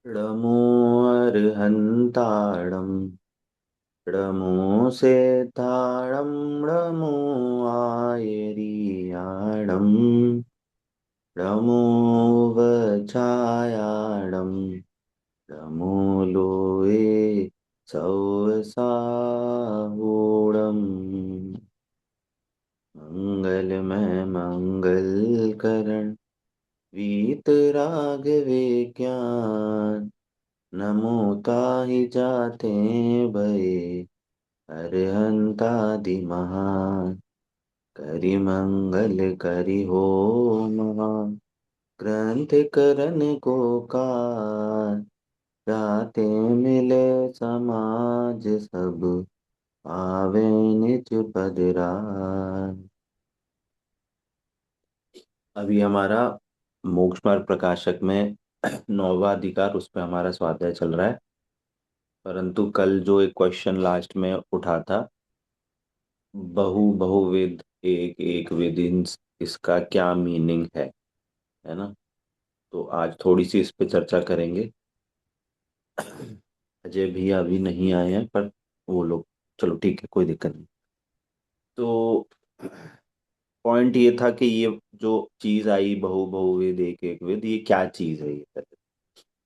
ड़मो अर्हन्ताडम् ड़मो सेत्थाडं ड़मो आयरीयाडम् ड़मो वचायाडम् ड़मो लोये सौसाहूडम् मंगलमय मंगल करण वीतरागवे ज्ञान नमो ताहि जाते भये अरहंतादि महान करि मंगल करि हो महान ग्रंथ करन को कार जाते मिले समाज सब आवे निज पद राय। अभी हमारा मोक्ष मार्ग प्रकाशक में नौवा अधिकार उस पे हमारा स्वाध्याय चल रहा है। परंतु कल जो एक क्वेश्चन लास्ट में उठा था, बहुविध एक एक विद इसका क्या मीनिंग है ना। तो आज थोड़ी सी इस पे चर्चा करेंगे। अजय भैया अभी नहीं आए हैं, पर वो लोग, चलो ठीक है, कोई दिक्कत नहीं। तो पॉइंट ये था कि ये जो चीज आई बहुविध एक एक विद, ये क्या चीज है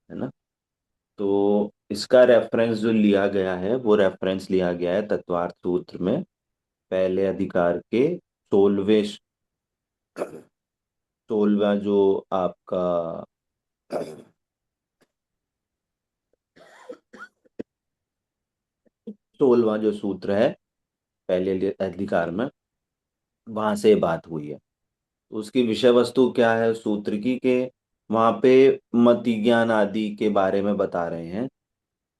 ना। तो इसका रेफरेंस जो लिया गया है वो रेफरेंस लिया गया है तत्वार्थ सूत्र में, पहले अधिकार के 16वां जो आपका 16वां जो सूत्र है पहले अधिकार में, वहां से बात हुई है। तो उसकी विषय वस्तु क्या है सूत्र की, के वहां पे मति ज्ञान आदि के बारे में बता रहे हैं।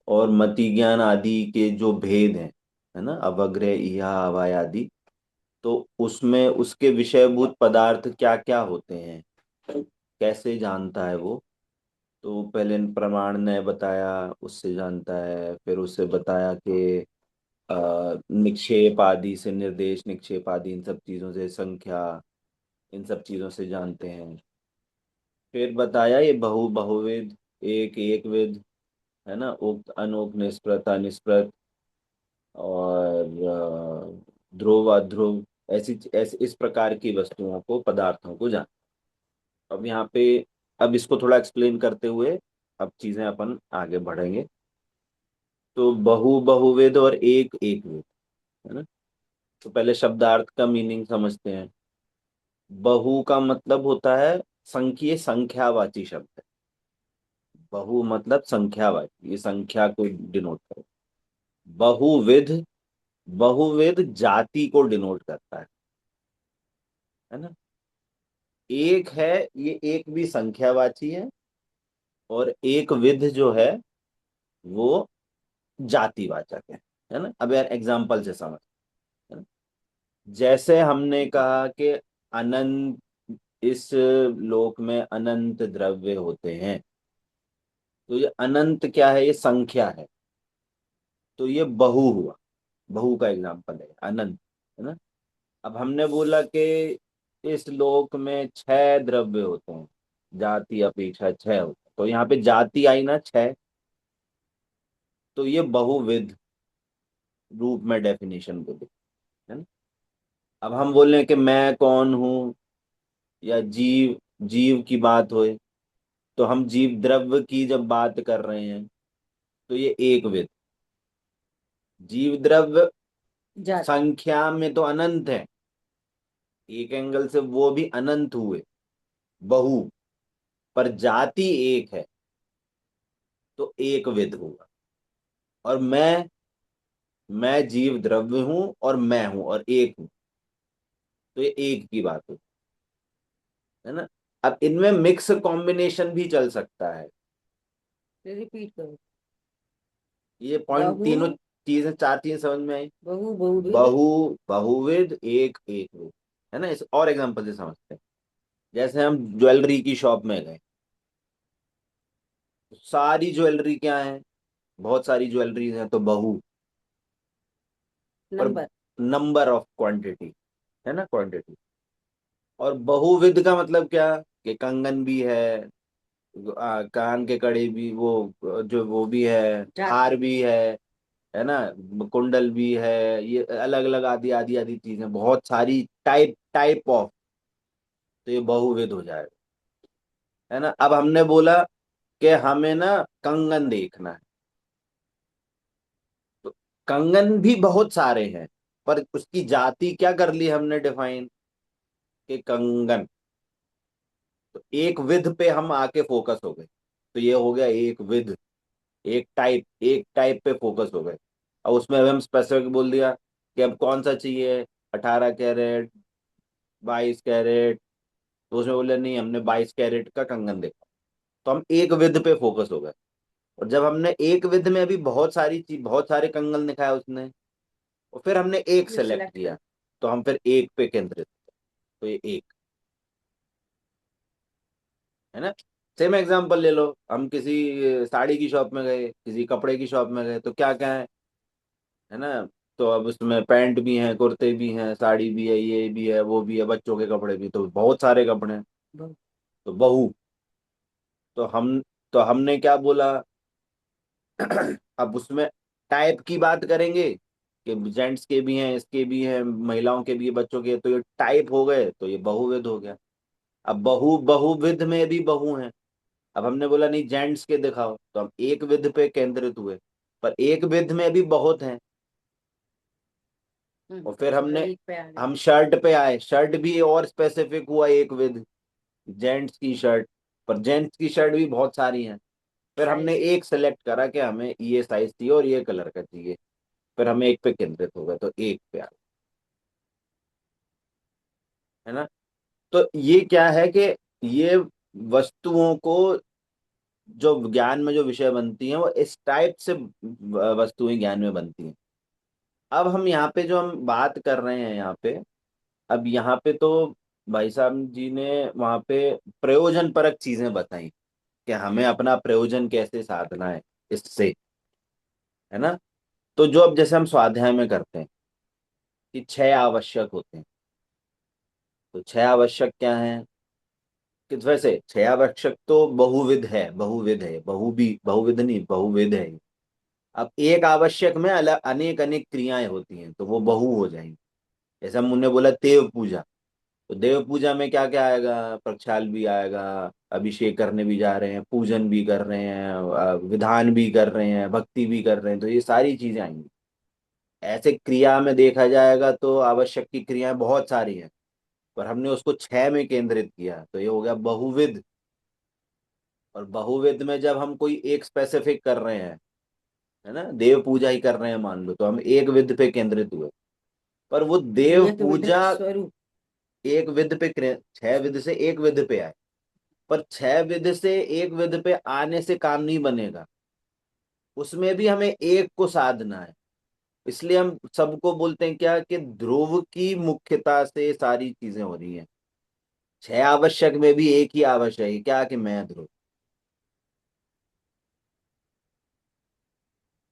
और मति ज्ञान आदि के जो भेद हैं, है ना, अवग्रह इहा अवाय आदि, तो उसमें उसके विषयभूत पदार्थ क्या क्या होते हैं, कैसे जानता है वो। तो पहले प्रमाण ने बताया, उससे जानता है। फिर उससे बताया कि निक्षेप आदि से, निर्देश निक्षेप आदि, इन सब चीजों से, संख्या, इन सब चीजों से जानते हैं। फिर बताया ये बहुविध एक एक विध, है ना, उक्त अनोक्त निष्प्रत अनिष्प्रत, और ध्रुव अध्रुव, ऐसी ऐसी इस प्रकार की वस्तुओं को, पदार्थों को जान। अब यहाँ पे, अब इसको थोड़ा एक्सप्लेन करते हुए अब चीजें अपन आगे बढ़ेंगे। तो बहुविध और एक एक विध, है ना। तो पहले शब्दार्थ का मीनिंग समझते हैं। बहु का मतलब होता है संख्य, संख्यावाची शब्द है। बहु मतलब संख्यावाची, ये संख्या को डिनोट करे। बहुविध, बहुविध जाति को डिनोट करता है ना। एक है, ये एक भी संख्यावाची है, और एक विध जो है वो जातिवाचक है ना। अब यार एग्जाम्पल से समझ, है ना? जैसे हमने कहा कि अनंत, इस लोक में अनंत द्रव्य होते हैं। तो ये अनंत क्या है, ये संख्या है। तो ये बहु हुआ, बहु का एग्जाम्पल है अनंत, है ना। अब हमने बोला कि इस लोक में 6 द्रव्य होते हैं, जाति अपेक्षा 6 होते हैं, तो यहाँ पे जाति आई ना 6, तो ये बहुविध रूप में डेफिनेशन बोले, है ना। अब हम बोल रहे हैं कि मैं कौन हूं, या जीव, जीव की बात होए, तो हम जीव द्रव्य की जब बात कर रहे हैं, तो ये एक विध। जीव द्रव्य संख्या में तो अनंत है, एक एंगल से वो भी अनंत हुए, बहु, पर जाति एक है, तो एक विध होगा। और मैं जीव द्रव्य हूं, और मैं हूं, और एक हूं, तो ये एक की बात होती है ना। अब इनमें मिक्स कॉम्बिनेशन भी चल सकता है। रिपीट करो, ये पॉइंट बहु, तीनों चीजें, 4 चीजें समझ में आई। बहुविध एक एक विध, है ना। इस और एग्जांपल से समझते हैं। जैसे हम ज्वेलरी की शॉप में गए, सारी ज्वेलरी क्या है, बहुत सारी ज्वेलरीज हैं, तो बहु। और नंबर ऑफ क्वांटिटी, है ना, क्वांटिटी। और बहुविध का मतलब क्या, कि कंगन भी है, कान के कड़े भी, वो जो वो भी है, हार भी है ना, कुंडल भी है, ये अलग अलग आदि आदि आदि चीजें, बहुत सारी टाइप टाइप ऑफ। तो ये बहुविध हो जाएगा, है ना। अब हमने बोला कि हमें ना कंगन देखना है, तो कंगन भी बहुत सारे हैं, पर उसकी जाति क्या कर ली हमने डिफाइन, कि कंगन। तो एक विध पे हम आके फोकस हो गए, तो ये हो गया एक विध, एक टाइप पे फोकस हो गए। अब उसमें अब हम स्पेसिफिक बोल दिया कि अब कौन सा चाहिए, 18 कैरेट, 22 कैरेट। तो उसमें बोले नहीं, हमने 22 कैरेट का कंगन देखा। तो हम एक विध पे फोकस हो गए। और जब हमने एक विध में अभी बहुत सारी चीज, बहुत सारे कंगन दिखाया उसने, और फिर हमने एक सेलेक्ट किया, तो हम फिर एक पे केंद्रित। तो ये एक, है ना। सेम एग्जांपल ले लो, हम किसी साड़ी की शॉप में गए, किसी कपड़े की शॉप में गए, तो क्या क्या है ना। तो अब उसमें पैंट भी हैं, कुर्ते भी हैं, साड़ी भी है, ये भी है, वो भी है, बच्चों के कपड़े भी, तो बहुत सारे कपड़े हैं। तो बहू, तो हम तो हमने क्या बोला, अब उसमें टाइप की बात करेंगे कि जेंट्स के भी हैं, इसके भी हैं, महिलाओं के भी हैं, बच्चों के, तो ये टाइप हो गए, तो ये बहुविध हो गया। अब बहुविध में भी बहु हैं। अब हमने बोला नहीं, जेंट्स के दिखाओ, तो हम एक विध पे केंद्रित हुए, पर एक विध में भी बहुत हैं। और फिर हम शर्ट पे आए, शर्ट भी और स्पेसिफिक हुआ एक विध, जेंट्स की शर्ट। पर जेंट्स की शर्ट भी बहुत सारी हैं। फिर हमने एक सेलेक्ट करा कि हमें ये साइज चाहिए और ये कलर का चाहिए, फिर हमें एक पे केंद्रित हो गए, तो एक पे आ गए, है ना। तो ये क्या है कि ये वस्तुओं को, जो ज्ञान में जो विषय बनती हैं, वो इस टाइप से वस्तुएं ज्ञान में बनती हैं। अब हम यहाँ पे जो हम बात कर रहे हैं यहाँ पे, अब यहाँ पे तो भाई साहब जी ने वहाँ पे प्रयोजन परक चीजें बताई कि हमें अपना प्रयोजन कैसे साधना है इससे, है ना। तो जो अब जैसे हम स्वाध्याय में करते हैं कि 6 आवश्यक होते हैं, तो 6 आवश्यक क्या हैं, कि वैसे 6 आवश्यक तो बहुविध है, बहुविध है, बहुविध नहीं, बहुविध है। अब एक आवश्यक में अलग अनेक अनेक क्रियाएं होती हैं, तो वो बहु हो जाएंगी। जैसे हमने बोला देव पूजा, तो देव पूजा में क्या क्या आएगा, प्रक्षाल भी आएगा, अभिषेक करने भी जा रहे हैं, पूजन भी कर रहे हैं, विधान भी कर रहे हैं, भक्ति भी कर रहे हैं, तो ये सारी चीजें आएंगी। ऐसे क्रिया में देखा जाएगा तो आवश्यक की क्रियाएं बहुत सारी हैं, पर हमने उसको 6 में केंद्रित किया, तो ये हो गया बहुविध। और बहुविध में जब हम कोई एक स्पेसिफिक कर रहे हैं, है ना, देव पूजा ही कर रहे हैं मान लो, तो हम एक विध पे केंद्रित हुए। पर वो देव पूजा एक विध पे 6 विध से एक विध पे आए, पर 6 विध से एक विध पे आने से काम नहीं बनेगा, उसमें भी हमें एक को साधना है। इसलिए हम सबको बोलते हैं क्या, कि ध्रुव की मुख्यता से सारी चीजें हो रही हैं। 6 आवश्यक में भी एक ही आवश्यक है, क्या, कि मैं ध्रुव।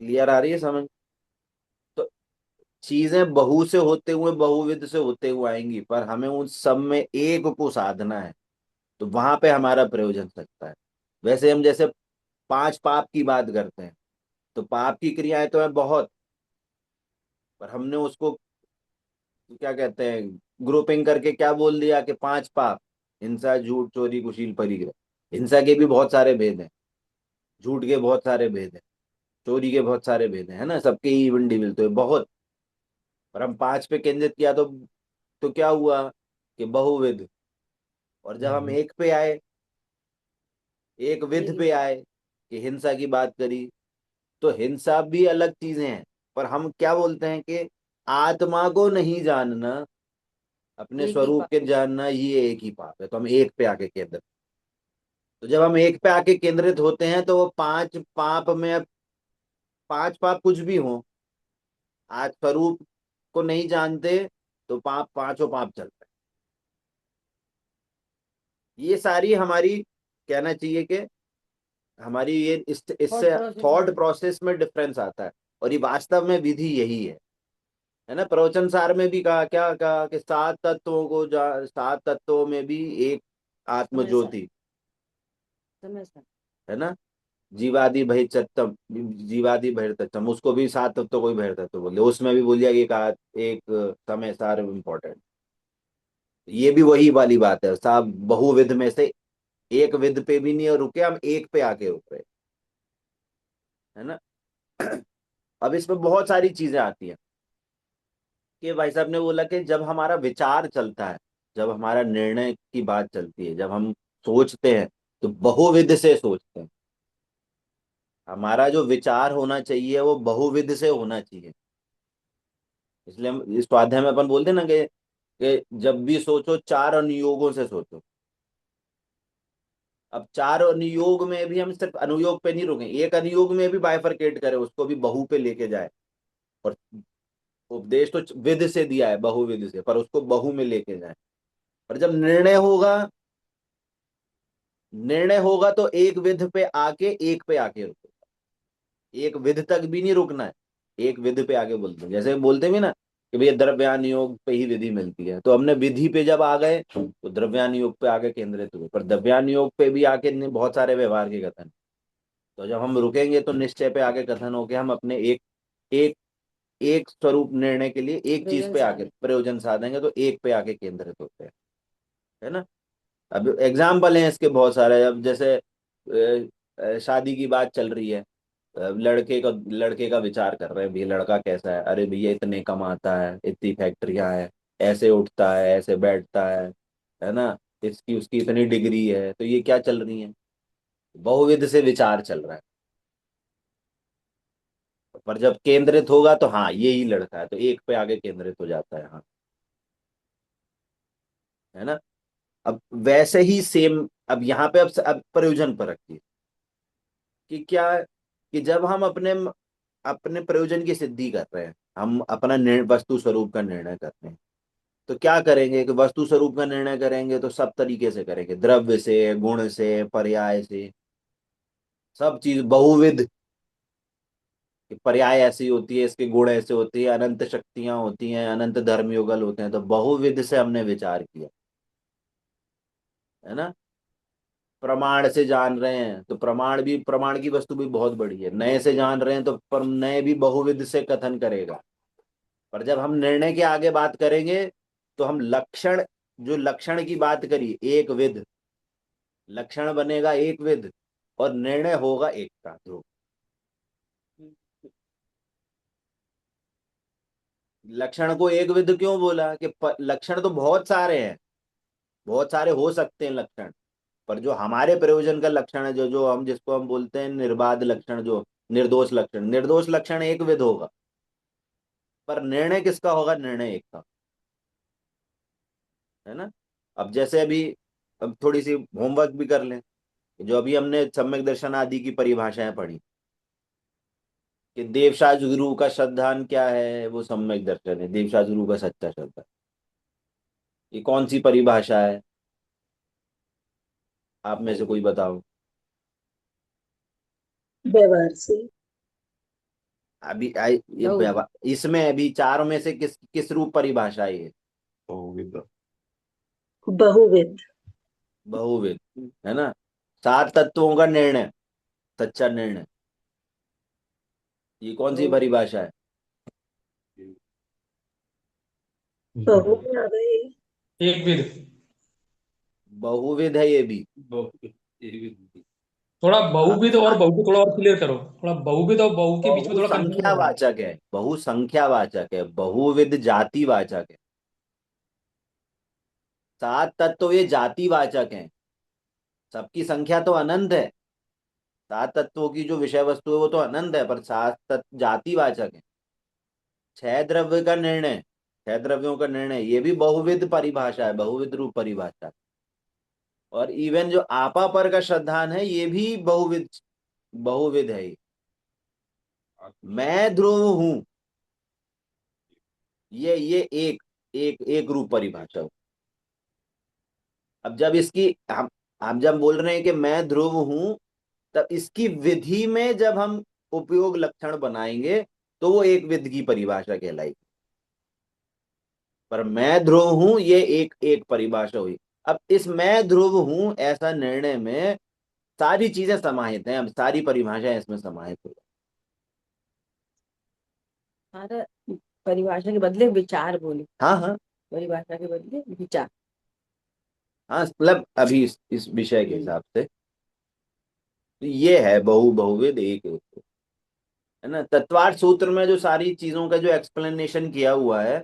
क्लियर आ रही है समझ। तो चीजें बहु से होते हुए, बहुविध से होते हुए आएंगी, पर हमें उन सब में एक को साधना है, तो वहां पे हमारा प्रयोजन सकता है। वैसे हम जैसे 5 पाप की बात करते हैं, तो पाप की क्रियाएं तो है बहुत, पर हमने उसको क्या कहते हैं, ग्रुपिंग करके क्या बोल दिया, कि 5 पाप, हिंसा, झूठ, चोरी, कुशील, परिग्रह। हिंसा के भी बहुत सारे भेद हैं, झूठ के बहुत सारे भेद हैं, चोरी के बहुत सारे भेद हैं, है ना, सबके इंडिविजुअल तो है बहुत। पर हम 5 पे केंद्रित किया, तो क्या हुआ, कि बहुविध। और जब हम एक पे आए, एक विध पे आए, कि हिंसा की बात करी, तो हिंसा भी अलग चीजें हैं, पर हम क्या बोलते हैं कि आत्मा को नहीं जानना, अपने स्वरूप के जानना, ये एक ही पाप है, तो हम एक पे आके केंद्रित। तो जब हम एक पे आके केंद्रित होते हैं, तो वो 5 पाप में, अब 5 पाप कुछ भी हो, आज स्वरूप को नहीं जानते, तो पाप, पांचों पाप चलते हैं। ये सारी हमारी, कहना चाहिए कि हमारी ये इससे थॉट प्रोसेस में डिफरेंस आता है, और ये वास्तव में विधि यही है ना। प्रवचन सार में भी कहा, क्या कहा, कि 7 तत्वों को 7 तत्वों में भी एक समय सर। आत्मज्योति, समय सर। है ना। जीवादि बहिर्तत्म, जीवादि बहिर्तत्म, उसको भी सात तत्व को भी बहिर्तत्व बोलते, उसमें भी बोल दिया कि एक समय सार इम्पोर्टेंट। ये भी वही वाली बात है साहब, बहुविध में से एक विध पे भी नहीं रुके हम, एक पे आके रुक रहे, है ना। अब इसमें बहुत सारी चीजें आती हैं कि भाई साहब ने बोला कि जब हमारा विचार चलता है, जब हमारा निर्णय की बात चलती है, जब हम सोचते हैं, तो बहुविध से सोचते हैं। हमारा जो विचार होना चाहिए वो बहुविध से होना चाहिए। इसलिए हम इस स्वाध्याय में अपन बोलते हैं ना कि जब भी सोचो चार अनुयोगों से सोचो। अब चार अनुयोग में भी हम सिर्फ अनुयोग पे नहीं रुके, एक अनुयोग में भी बाइफरकेट करें, उसको भी बहु पे लेके जाए। और उपदेश तो विध से दिया है, बहुविध से, पर उसको बहु में लेके जाए। और जब निर्णय होगा तो एक विध पे आके एक पे आके रुको, एक विध तक भी नहीं रुकना है, एक विध पे आगे बोलते हैं। जैसे बोलते भी ना कि भैया द्रव्यान योग पे ही विधि मिलती है, तो हमने विधि पे जब आ गए तो द्रव्यान योग पे आगे केंद्रित हुए, पर द्रव्यान योग पे भी आके बहुत सारे व्यवहार के कथन। तो जब हम रुकेंगे तो निश्चय पे आगे कथन होके हम अपने एक एक एक स्वरूप निर्णय के लिए एक चीज प्रयोजन पे आके साधन। प्रयोजन साधेंगे, तो एक पे आके केंद्रित होते हैं, है ना। अब एग्जाम्पल हैं इसके बहुत सारे। अब जैसे शादी की बात चल रही है, लड़के का विचार कर रहे हैं, भैया लड़का कैसा है, अरे भैया इतने कमाता है, इतनी फैक्ट्रियां है, ऐसे उठता है, ऐसे बैठता है ना, इसकी उसकी इतनी डिग्री है, तो ये क्या चल रही है, बहुविध से विचार चल रहा है। पर जब केंद्रित होगा तो हाँ ये ही लड़का है, तो एक पे आगे केंद्रित हो जाता है, हाँ, है ना। अब वैसे ही सेम, अब यहाँ पे अब प्रयोजन पर रखिए कि क्या, कि जब हम अपने अपने प्रयोजन की सिद्धि कर रहे हैं, हम अपना वस्तु स्वरूप का निर्णय कर रहे हैं, तो क्या करेंगे कि वस्तु स्वरूप का निर्णय करेंगे तो सब तरीके से करेंगे, द्रव्य से, गुण से, पर्याय से, सब चीज बहुविध। पर्याय ऐसी होती है, इसके गुण ऐसे होती है, अनंत शक्तियां होती हैं, अनंत धर्म युगल होते हैं, तो बहुविध से हमने विचार किया, है ना। प्रमाण से जान रहे हैं तो प्रमाण की वस्तु भी बहुत बड़ी है, नए से जान रहे हैं तो पर नए भी बहुविध से कथन करेगा। पर जब हम निर्णय के आगे बात करेंगे तो हम लक्षण, जो लक्षण की बात करी एक विध, लक्षण बनेगा एक विध, और निर्णय होगा एक का ध्रुव। लक्षण को एक विध क्यों बोला कि लक्षण तो बहुत सारे हैं, बहुत सारे हो सकते हैं लक्षण, पर जो हमारे प्रयोजन का लक्षण है, जो जो हम जिसको हम बोलते हैं निर्बाध लक्षण, जो निर्दोष लक्षण, निर्दोष लक्षण एक विध होगा, पर निर्णय किसका होगा, निर्णय एक का, है ना। अब जैसे अभी, अब थोड़ी सी होमवर्क भी कर लें, जो अभी हमने सम्यक दर्शन आदि की परिभाषाएं पढ़ी, कि देवशास्त्र गुरु का श्रद्धान क्या है, वो सम्यक दर्शन है, देवशास्त्र गुरु का सच्चा श्रद्धा, ये कौन सी परिभाषा है, आप में से कोई बताओ। व्यवहार से। अभी बहुविध। इसमें अभी चारों में से किस किस रूप परिभाषा है ये, बहुविध। बहुविध, है ना। सात तत्वों का निर्णय, सच्चा निर्णय, ये कौन सी बहुविध। परिभाषा है, बहु में आ गए। एक विध। बहुविध है ये भी। थोड़ा हाँ, बहुविध और बहु को थोड़ा और क्लियर करो, थोड़ा बहुविध और बहु के बीच में थोड़ा कंफ्यूजन हो रहा है। बहुसंख्यावाचक है, बहुसंख्यावाचक है, बहुविध जातिवाचक है। सात तत्व ये जातिवाचक हैं, सबकी संख्या तो अनंत है, सात तत्वों की जो विषय वस्तु है वो तो अनंत है, पर सात तत्व जातिवाचक है। छह द्रव्य का निर्णय, छह द्रव्यों का निर्णय, ये भी बहुविध परिभाषा है, बहुविध रूप परिभाषा। और इवन जो आपा पर का श्रद्धान है ये भी बहुविध, बहुविध है ये। मैं ध्रुव हूं, ये एक एक एक रूप परिभाषा हो। अब जब इसकी हम जब बोल रहे हैं कि मैं ध्रुव हूं, तब इसकी विधि में जब हम उपयोग लक्षण बनाएंगे तो वो एक विध की परिभाषा कहलाएगी। पर मैं ध्रुव हूं ये एक एक परिभाषा हुई। अब इस मैं ध्रुव हूं ऐसा निर्णय में सारी चीजें समाहित हैं, अब सारी परिभाषाएं इसमें समाहित हो। हाँ तो परिभाषा के बदले विचार बोले, हाँ हाँ परिभाषा के बदले विचार। हाँ, मतलब अभी इस विषय के हिसाब से तो ये है बहुविध एक हेतु, है ना। तत्वार्थ सूत्र में जो सारी चीजों का जो एक्सप्लेनेशन किया हुआ है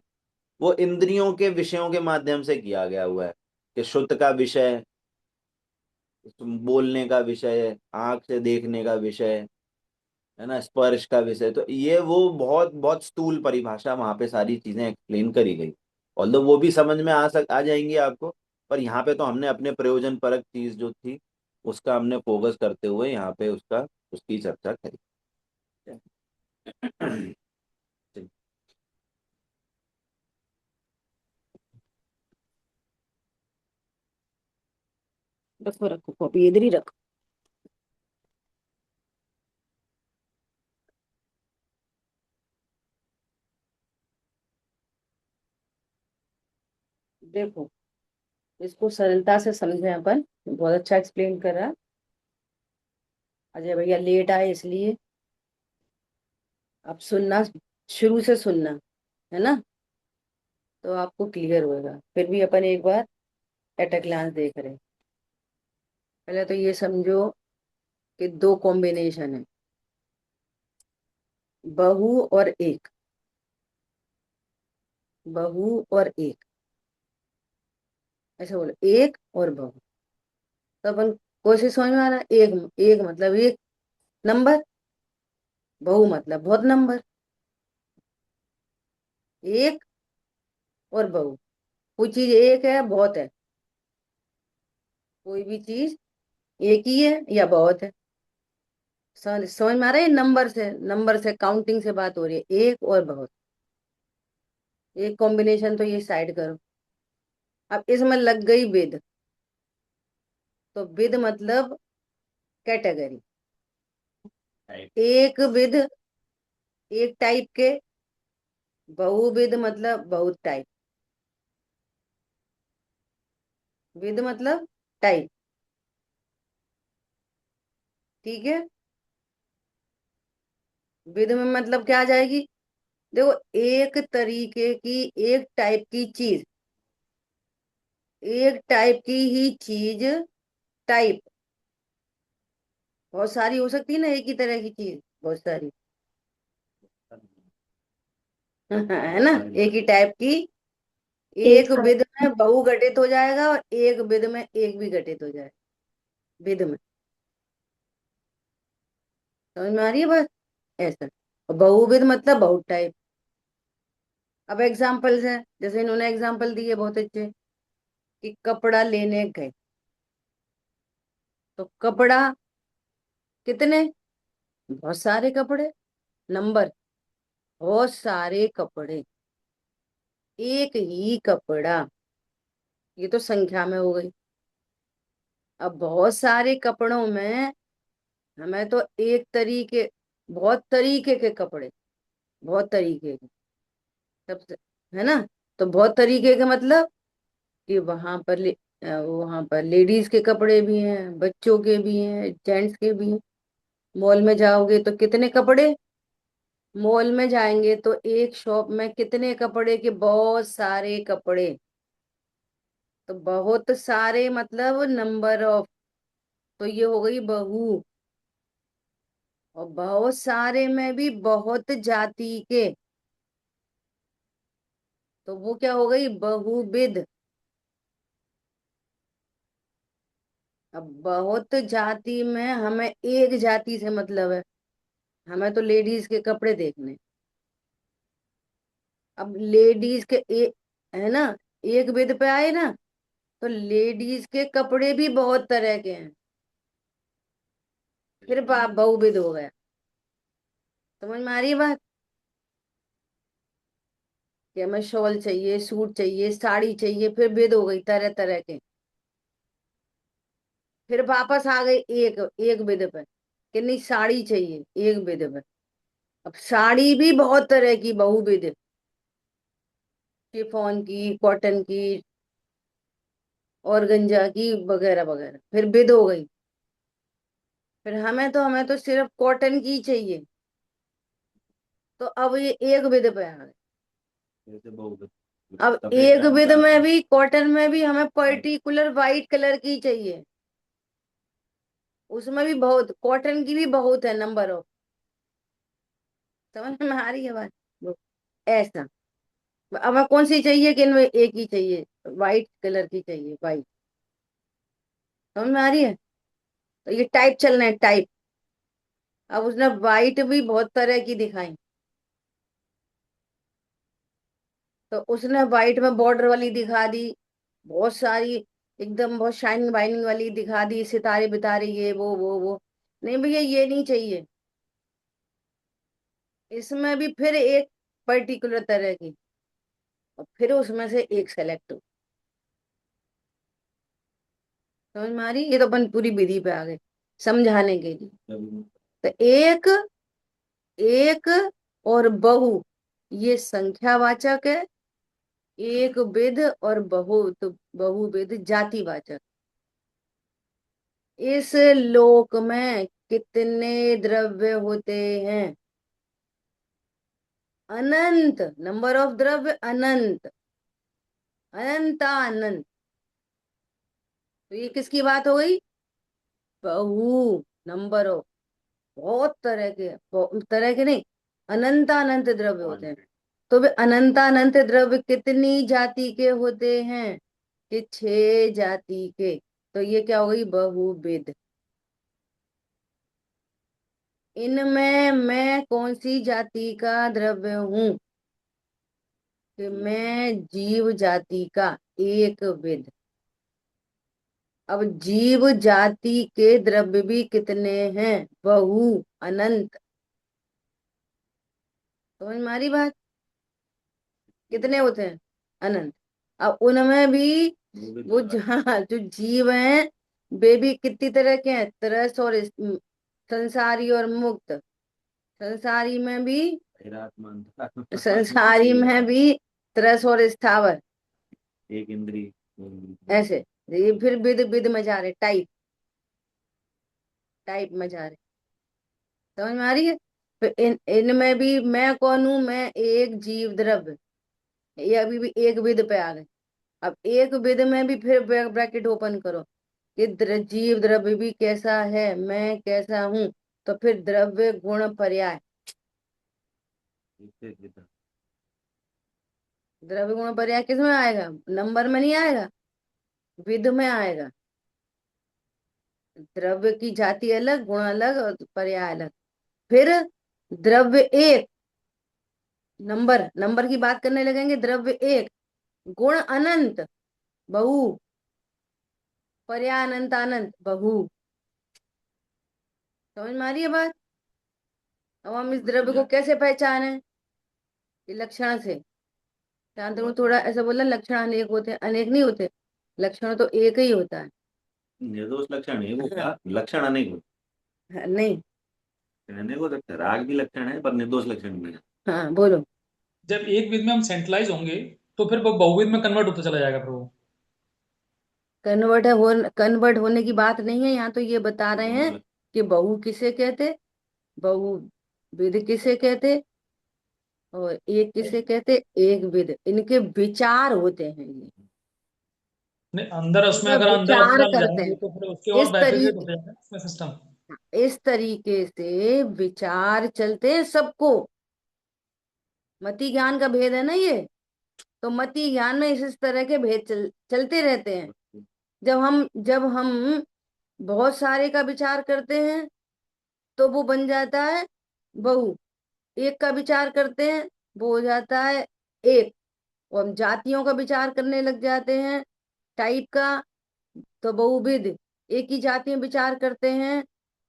वो इंद्रियों के विषयों के माध्यम से किया गया हुआ है, कि श्रुत का विषय, बोलने का विषय, आंख से देखने का विषय, है ना, स्पर्श का विषय। तो ये वो बहुत बहुत स्थूल परिभाषा वहां पे सारी चीजें एक्सप्लेन करी गई, ऑल्दो वो भी समझ में आ जाएंगी आपको। पर यहाँ पे तो हमने अपने प्रयोजन परक चीज जो थी उसका हमने फोकस करते हुए यहाँ पे उसकी चर्चा करी। रखो रखो कॉपी इधर ही रखो। देखो इसको सरलता से समझे अपन, बहुत अच्छा एक्सप्लेन कर रहा है अजय भैया, लेट आए इसलिए। अब सुनना, शुरू से सुनना, है ना, तो आपको क्लियर होगा। फिर भी अपन एक बार एट अ ग्लांस देख रहे हैं। पहले तो ये समझो कि दो कॉम्बिनेशन है, बहु और एक, बहु और एक, ऐसे बोलो, एक और बहु। तो अपन कोशिश समझ में आ रहा है, एक एक मतलब एक नंबर, बहु मतलब बहुत नंबर। एक और बहु, कोई चीज एक है बहुत है, कोई भी चीज एक ही है या बहुत है। समझ में आ रहा है, नंबर से काउंटिंग से बात हो रही है, एक और बहुत। एक कॉम्बिनेशन तो ये साइड करो। अब इसमें लग गई विद, तो विद मतलब कैटेगरी, एक विद एक टाइप के, बहुविध मतलब बहुत टाइप, विध मतलब टाइप, ठीक है। विध में मतलब क्या आ जाएगी, देखो एक तरीके की, एक टाइप की चीज, एक टाइप की ही चीज, टाइप बहुत सारी हो सकती है ना, एक ही तरह की चीज बहुत सारी है ना, एक ही टाइप की। एक एक विध में बहु घटित हो जाएगा और एक विध में एक भी घटित हो जाएगा, विध में। समझ में आ रही है बात, ऐसा। और बहुविध मतलब बहुत टाइप। अब एग्जाम्पल्स है, जैसे इन्होंने एग्जाम्पल दिए बहुत अच्छे, कि कपड़ा लेने गए, तो कपड़ा कितने, बहुत सारे कपड़े, नंबर, बहुत सारे कपड़े, एक ही कपड़ा, ये तो संख्या में हो गई। अब बहुत सारे कपड़ों में हमें तो एक तरीके, बहुत तरीके के कपड़े, बहुत तरीके के, सबसे, है ना। तो बहुत तरीके के मतलब कि वहां पर लेडीज के कपड़े भी हैं, बच्चों के भी हैं, जेंट्स के भी हैं। मॉल में जाओगे तो कितने कपड़े, मॉल में जाएंगे तो एक शॉप में कितने कपड़े के, बहुत सारे कपड़े। तो बहुत सारे मतलब नंबर ऑफ, तो ये हो गई बहु। और बहुत सारे में भी बहुत जाति के, तो वो क्या हो गई, बहुविध। अब बहुत जाति में हमें एक जाति से मतलब है, हमें तो लेडीज के कपड़े देखने। अब लेडीज के है ना, एक विध पे आए ना, तो लेडीज के कपड़े भी बहुत तरह के हैं, फिर बहुविध हो गया। समझ में आ रही है बात, कि हमें शॉल चाहिए, सूट चाहिए, साड़ी चाहिए, फिर विध हो गई तरह तरह के। फिर वापस आ गई एक एक विध पे, कि नहीं साड़ी चाहिए, एक विध पे। अब साड़ी भी बहुत तरह की, बहुविध, शिफॉन की, कॉटन की, और गंजा की वगैरह वगैरह, फिर विद हो गई। फिर हमें तो सिर्फ कॉटन की चाहिए, तो अब ये एक विद पे आ गए। जैसे बहुविध, अब सफेद एक रंग विद का में भी, कॉटन में भी हमें पर्टिकुलर वाइट कलर की चाहिए। उसमें भी बहुत, कॉटन की भी बहुत है नंबर ऑफ। समझ में आ रही है बात? वो ऐसा। अब हमें कौन सी चाहिए, कि इनमें एक ही चाहिए, वाइट कलर की चाहिए, वाइट। समझ में आ रही है? तो ये टाइप चलना है, टाइप। अब उसने वाइट भी बहुत तरह की दिखाई, तो उसने वाइट में बॉर्डर वाली दिखा दी, बहुत सारी, एकदम बहुत शाइनिंग वाइनिंग वाली दिखा दी, सितारे बितारे, ये वो। नहीं भैया, ये नहीं चाहिए। इसमें भी फिर एक पर्टिकुलर तरह की, और फिर उसमें से एक सेलेक्ट हो। समझ में आ रही? ये तो अपन पूरी विधि पे आ गए समझाने के लिए। कभी तो एक, एक और बहु, ये संख्यावाचक है। एक विध और बहु, तो बहुविध जातिवाचक। इस लोक में कितने द्रव्य होते हैं? अनंत, नंबर ऑफ द्रव्य अनंत, अनंत। तो ये किसकी बात हो गई? बहु, नंबर ऑफ, बहुत तरह के, तरह के नहीं, अनंत द्रव्य होते हैं। तो वे अनंत द्रव्य कितनी जाति के होते हैं? कि 6 जाति के। तो ये क्या हो गई? बहुविध। इनमें मैं कौन सी जाति का द्रव्य हूं? कि मैं जीव जाति का एक विध। अब जीव जाति के द्रव्य भी कितने हैं? बहु, अनंत। समझ में आ रही बात? कितने होते हैं? अनंत। अब उनमें भी वो जहाँ जो जीव हैं, वे भी कितनी तरह के हैं? तरस और संसारी और मुक्त। संसारी में भी, संसारी में भी तरस और स्थावर। एक इंद्री, ऐसे ये फिर विद, विद में जा रहे, टाइप, टाइप में जा रहे। समझ में आ रही है? फिर इनमें भी मैं कौन हूं? मैं एक जीव द्रव्य। ये अभी भी एक विद पे आ गए। अब एक विद में भी फिर ब्रैकेट ओपन करो, कि जीव द्रव्य भी कैसा है, मैं कैसा हूं। तो फिर द्रव्य गुण पर्याय, द्रव्य गुण पर्याय किस में आएगा? नंबर में नहीं आएगा, विध में आएगा। द्रव्य की जाति अलग, गुण अलग और पर्याय अलग। फिर द्रव्य एक, नंबर, नंबर की बात करने लगेंगे। द्रव्य एक, गुण अनंत, बहु, पर्याय अनंत, अनंत, बहु। समझ में आ रही है बात? अब हम इस द्रव्य को कैसे पहचाने? कि लक्षण से। शांत को थोड़ा ऐसा बोला, लक्षण अनेक होते हैं, अनेक नहीं होते, लक्षण तो एक ही होता है। निर्दोष लक्षण है वो, क्या लक्षण अनेक होते नहीं। हैं? कहने को लगता है राग भी लक्षण है पर निर्दोष लक्षण नहीं है। हाँ बोलो। जब एक विध में हम सेंट्रलाइज होंगे, तो फिर वो बहुविध में कन्वर्ट होता चला जाएगा फिर वो। कन्वर्ट होने की बात नहीं है यहाँ, तो ये बता रहे दोनों हैं कि बहु किसे कहते, बहु विध किसे कहते, और एक किसे कहते, एक विध। इनके विचार होते हैं ये, नहीं, अंदर उसमें इनका अगर अंदर विचार अपना करते जाएंगे हैं। तो फिर उसके और इस बैफिकेट हो तरीके, जाएगा इसमें सिस्टम। इस तरीके से विचार चलते हैं सबको। मति ज्ञान का भेद है ना ये। तो मति ज्ञान में इस तरह के भेद चलते रहते हैं। जब हम बहुत सारे का विचार करते हैं, तो वो बन जाता है बहु। एक का विचार करते हैं, वो हो जाता है एक। और हम जातियों का विचार करने लग जाते हैं, टाइप का, तो बहुविध। एक ही जाति में विचार करते हैं,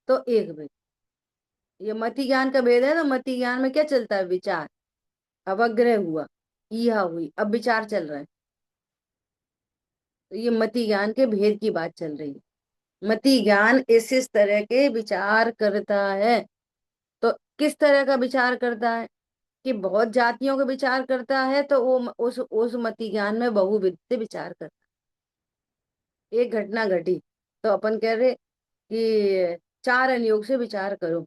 तो एक विध। ये मति ज्ञान का भेद है। तो मति ज्ञान में क्या चलता है? विचार। अवग्रह हुआ, ईहा हुई, अब विचार चल रहा है। तो ये मति ज्ञान के भेद की बात चल रही है। मति ज्ञान इस तरह के विचार करता है। तो किस तरह का विचार करता है? कि बहुत जातियों का विचार करता है, तो वो उस मति ज्ञान में बहुविध से विचार करता है। एक घटना घटी, तो अपन कह रहे कि चार अनुयोग से विचार करो।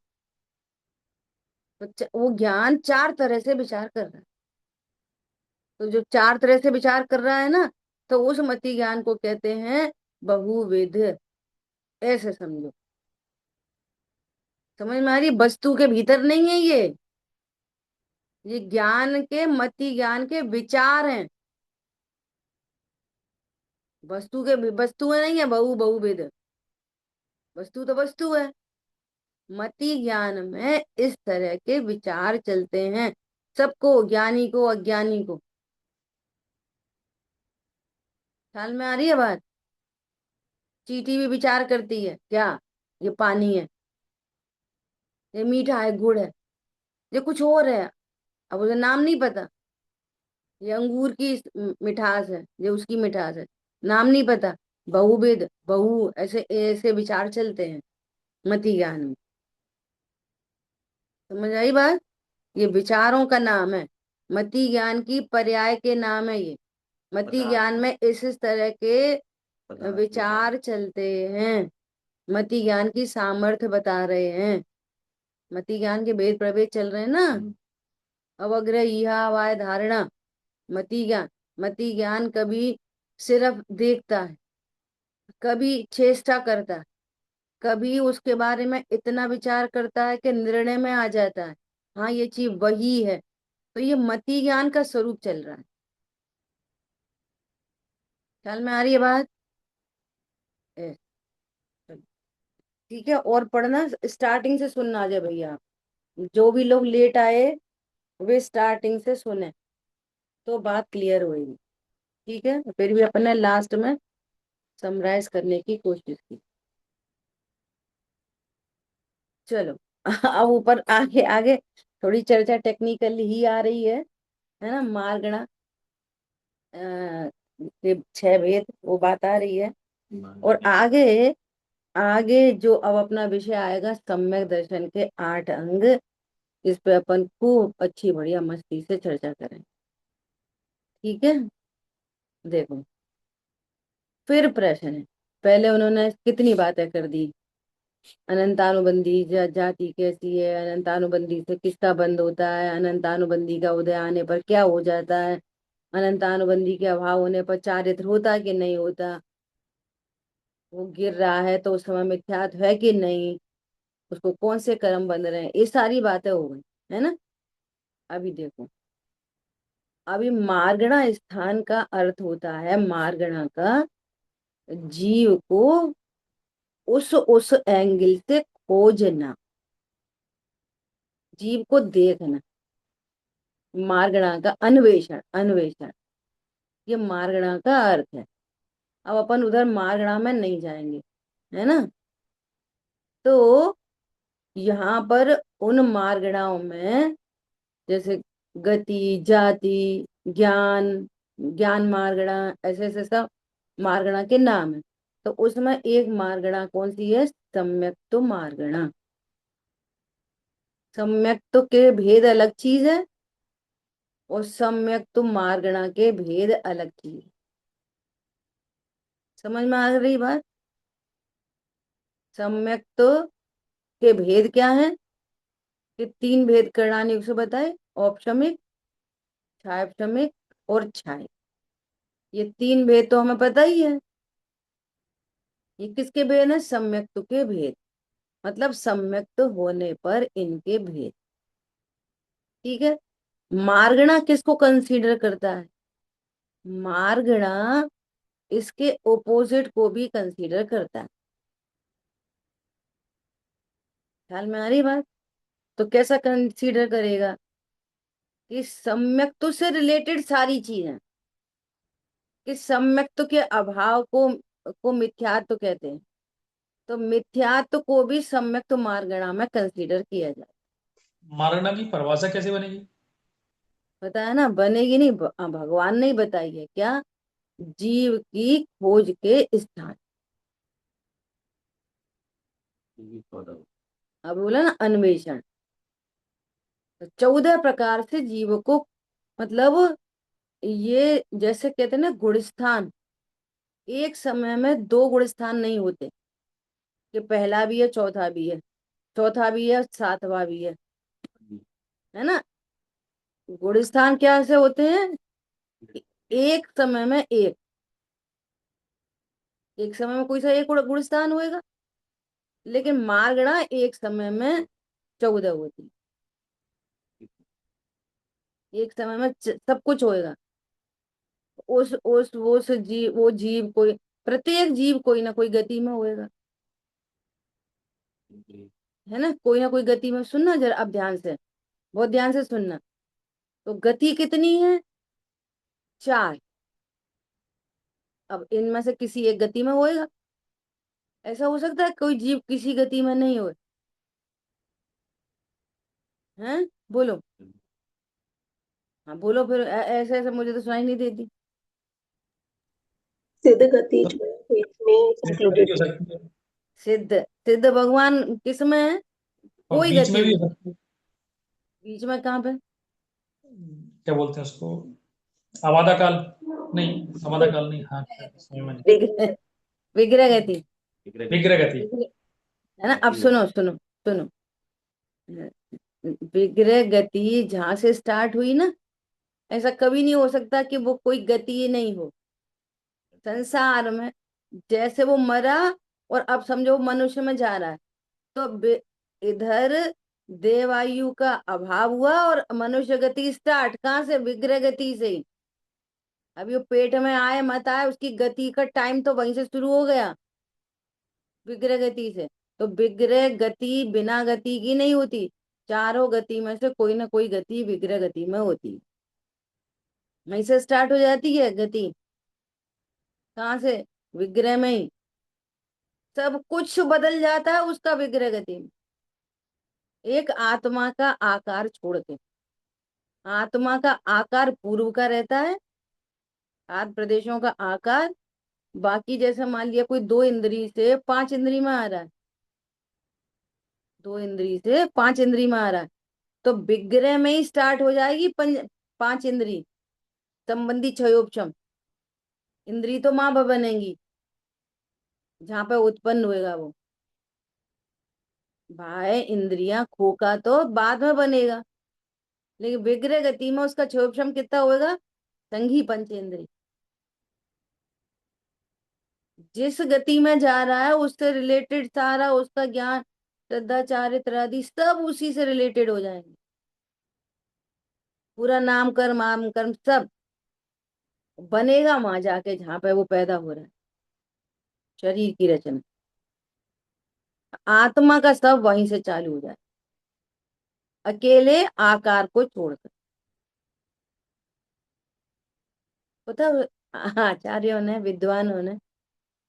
तो वो ज्ञान चार तरह से विचार कर रहा है। तो जो चार तरह से विचार कर रहा है ना, तो उस मति ज्ञान को कहते हैं बहुविध। ऐसे समझो, समझ में आ रही? वस्तु के भीतर नहीं है ये ज्ञान के, मति ज्ञान के विचार हैं। वस्तु के वस्तु नहीं है बहुविध। वस्तु तो वस्तु है। मति ज्ञान में इस तरह के विचार चलते हैं, सबको, ज्ञानी को अज्ञानी को। ख्याल में आ रही है बात? चींटी भी विचार करती है क्या, ये पानी है, ये मीठा है, गुड़ है, ये कुछ और है, अब उसे नाम नहीं पता। ये अंगूर की मिठास है, ये उसकी मिठास है, नाम नहीं पता। बहुविध, बहु, ऐसे ऐसे विचार चलते हैं मति ज्ञान में। समझ आई बात? ये विचारों का नाम है, मति ज्ञान की पर्याय के नाम है ये। मति ज्ञान में इस तरह के विचार चलते हैं, मति ज्ञान की सामर्थ्य बता रहे हैं, मति ज्ञान के भेद प्रभेद चल रहे हैं ना। अवग्रह, इहा, वाय, धारणा, मति ज्ञान। मति ज्ञान कभी सिर्फ देखता है, कभी चेष्टा करता है, कभी उसके बारे में इतना विचार करता है कि निर्णय में आ जाता है, हाँ ये चीज वही है। तो ये मति ज्ञान का स्वरूप चल रहा है। ख्याल में आ रही है बात? ए, ठीक है, और पढ़ना स्टार्टिंग से सुनना आ जाए भैया आप। जो भी लोग लेट आए वे स्टार्टिंग से सुने, तो बात क्लियर होगी। ठीक है, फिर भी अपने लास्ट में समराइज करने की कोशिश की। चलो अब ऊपर आगे आगे थोड़ी चर्चा टेक्निकल ही आ रही है ना। मार्गणा के छह भेद, वो बात आ रही है। और आगे आगे जो अब अपना विषय आएगा, सम्यक दर्शन के 8 अंग, इस पे अपन खूब अच्छी बढ़िया मस्ती से चर्चा करें। ठीक है, देखो फिर प्रश्न है। पहले उन्होंने कितनी बातें कर दी, अनंतानुबंधी जाति कैसी है, अनंतानुबंधी से किसका बंद होता है, अनंतानुबंधी का उदय आने पर क्या हो जाता है, अनंतानुबंधी के अभाव होने पर चारित्र होता कि नहीं होता, वो गिर रहा है तो उस समय मिथ्यात्व है कि नहीं, उसको कौन से कर्म बंध रहे हैं, ये सारी बातें हो गई है ना। अभी देखो, अभी मार्गणा स्थान का अर्थ होता है, मार्गणा का जीव को उस एंगल से खोजना, जीव को देखना, मार्गणा का अन्वेषण, अन्वेषण, ये मार्गणा का अर्थ है। अब अपन उधर मार्गणा में नहीं जाएंगे, है ना। तो यहाँ पर उन मार्गणाओं में जैसे गति, जाति, ज्ञान, ज्ञान मार्गणा, ऐसे ऐसे सब मार्गणा के नाम है। तो उसमें एक मार्गणा कौन सी है, सम्यक्तो मार्गणा। सम्यक्तो के भेद अलग चीज है, और सम्यक्तो मार्गणा के भेद अलग चीज है। समझ में आ रही बात? सम्यक्तो के भेद क्या है, कि 3 भेद करणानी युग से बताए, औपशमिक, छायापशमिक और छाय। ये 3 भेद तो हमें पता ही है। ये किसके भेद है, सम्यक्त के भेद, मतलब सम्यक्त होने पर इनके भेद। ठीक है, मार्गणा किसको कंसीडर करता है, मार्गणा इसके ओपोजिट को भी कंसीडर करता है। ख्याल में आ रही बात? तो कैसा कंसीडर करेगा, कि सम्यक्त से रिलेटेड सारी चीजें, कि सम्यक्त के अभाव को मिथ्यात्व कहते हैं, तो मिथ्यात्व को भी सम्यक्त मार्गणा में कंसीडर किया जाए। मारना की परिभाषा कैसे बनेगी? पता है ना, बनेगी नहीं, भगवान ने ही बताई है क्या, जीव की खोज के स्थान। अब बोला ना अन्वेषण, तो 14 प्रकार से जीव को, मतलब ये जैसे कहते हैं ना गुणस्थान, एक समय में दो गुण स्थान नहीं होते, कि पहला भी है चौथा भी है, चौथा भी है सातवां भी है ना। गुण स्थान क्या से होते हैं? एक समय में एक समय में कोई सा एक गुण स्थान होएगा, लेकिन मारगणा एक समय में 14 होती, एक समय में सब कुछ होएगा। उस जीव, वो जीव कोई, प्रत्येक जीव कोई ना कोई गति में होएगा, है ना कोई गति में। सुनना जरा अब ध्यान से, बहुत ध्यान से सुनना। तो गति कितनी है? 4। अब इनमें से किसी एक गति में होएगा। ऐसा हो सकता है कोई जीव किसी गति में नहीं हो? हैं, बोलो। हाँ बोलो फिर, ऐसे ऐसे मुझे तो सुनाई नहीं देती। सिद्ध गति जो है इसमें सिद्ध गति इंक्लूडेड हो है। सकती है, सिद्ध, सिद्ध भगवान किस में है? और कोई बीच में गति भी नहीं। हो सकती है। बीच में कहाँ पे? क्या बोलते हैं उसको, आवादा काल, नहीं आवादा काल नहीं, हाँ समझ में नहीं। विग्रह, विग्रह गति। विग्रह गति। है ना। अब सुनो सुनो सुनो, विग्रह गति जहां से स्टार्ट हुई ना, ऐसा कभी नहीं हो सकता कि वो कोई गति ही नहीं हो संसार में। जैसे वो मरा और अब समझो मनुष्य में जा रहा है, तो इधर देवायु का अभाव हुआ और मनुष्य गति स्टार्ट कहाँ से? विग्रह गति से ही। अभी वो पेट में आए मत आए, उसकी गति का टाइम तो वहीं से शुरू हो गया, विग्रह गति से। तो विग्रह गति बिना गति की नहीं होती, चारों गति में से कोई ना कोई गति विग्रह गति में होती है। वहीं से स्टार्ट हो जाती है गति। कहाँ से? विग्रह में ही सब कुछ बदल जाता है उसका, विग्रह गति में। एक आत्मा का आकार छोड़ के, आत्मा का आकार पूर्व का रहता है, आठ प्रदेशों का आकार। बाकी जैसे मान लिया कोई दो इंद्री से पांच इंद्री में आ रहा है, दो इंद्री से पांच इंद्री में आ रहा है, तो विग्रह में ही स्टार्ट हो जाएगी पांच इंद्री संबंधी क्षयोपम। इंद्री तो माँ बनेंगी जहां पे उत्पन्न होएगा वो। भाई इंद्रियां खोका तो बाद में बनेगा, लेकिन विग्रह गति में उसका क्षयोपम कितना होएगा? संघी पंचेंद्री। जिस गति में जा रहा है उससे रिलेटेड सारा उसका ज्ञान, श्रद्धा, चारित्र आदि सब उसी से रिलेटेड हो जाएंगे। पूरा नाम कर्म आम कर्म सब बनेगा वहां जाके जहां पे वो पैदा हो रहा है, शरीर की रचना। आत्मा का सब वहीं से चालू हो जाए, अकेले आकार को छोड़कर। पता आचार्यों ने, विद्वानों ने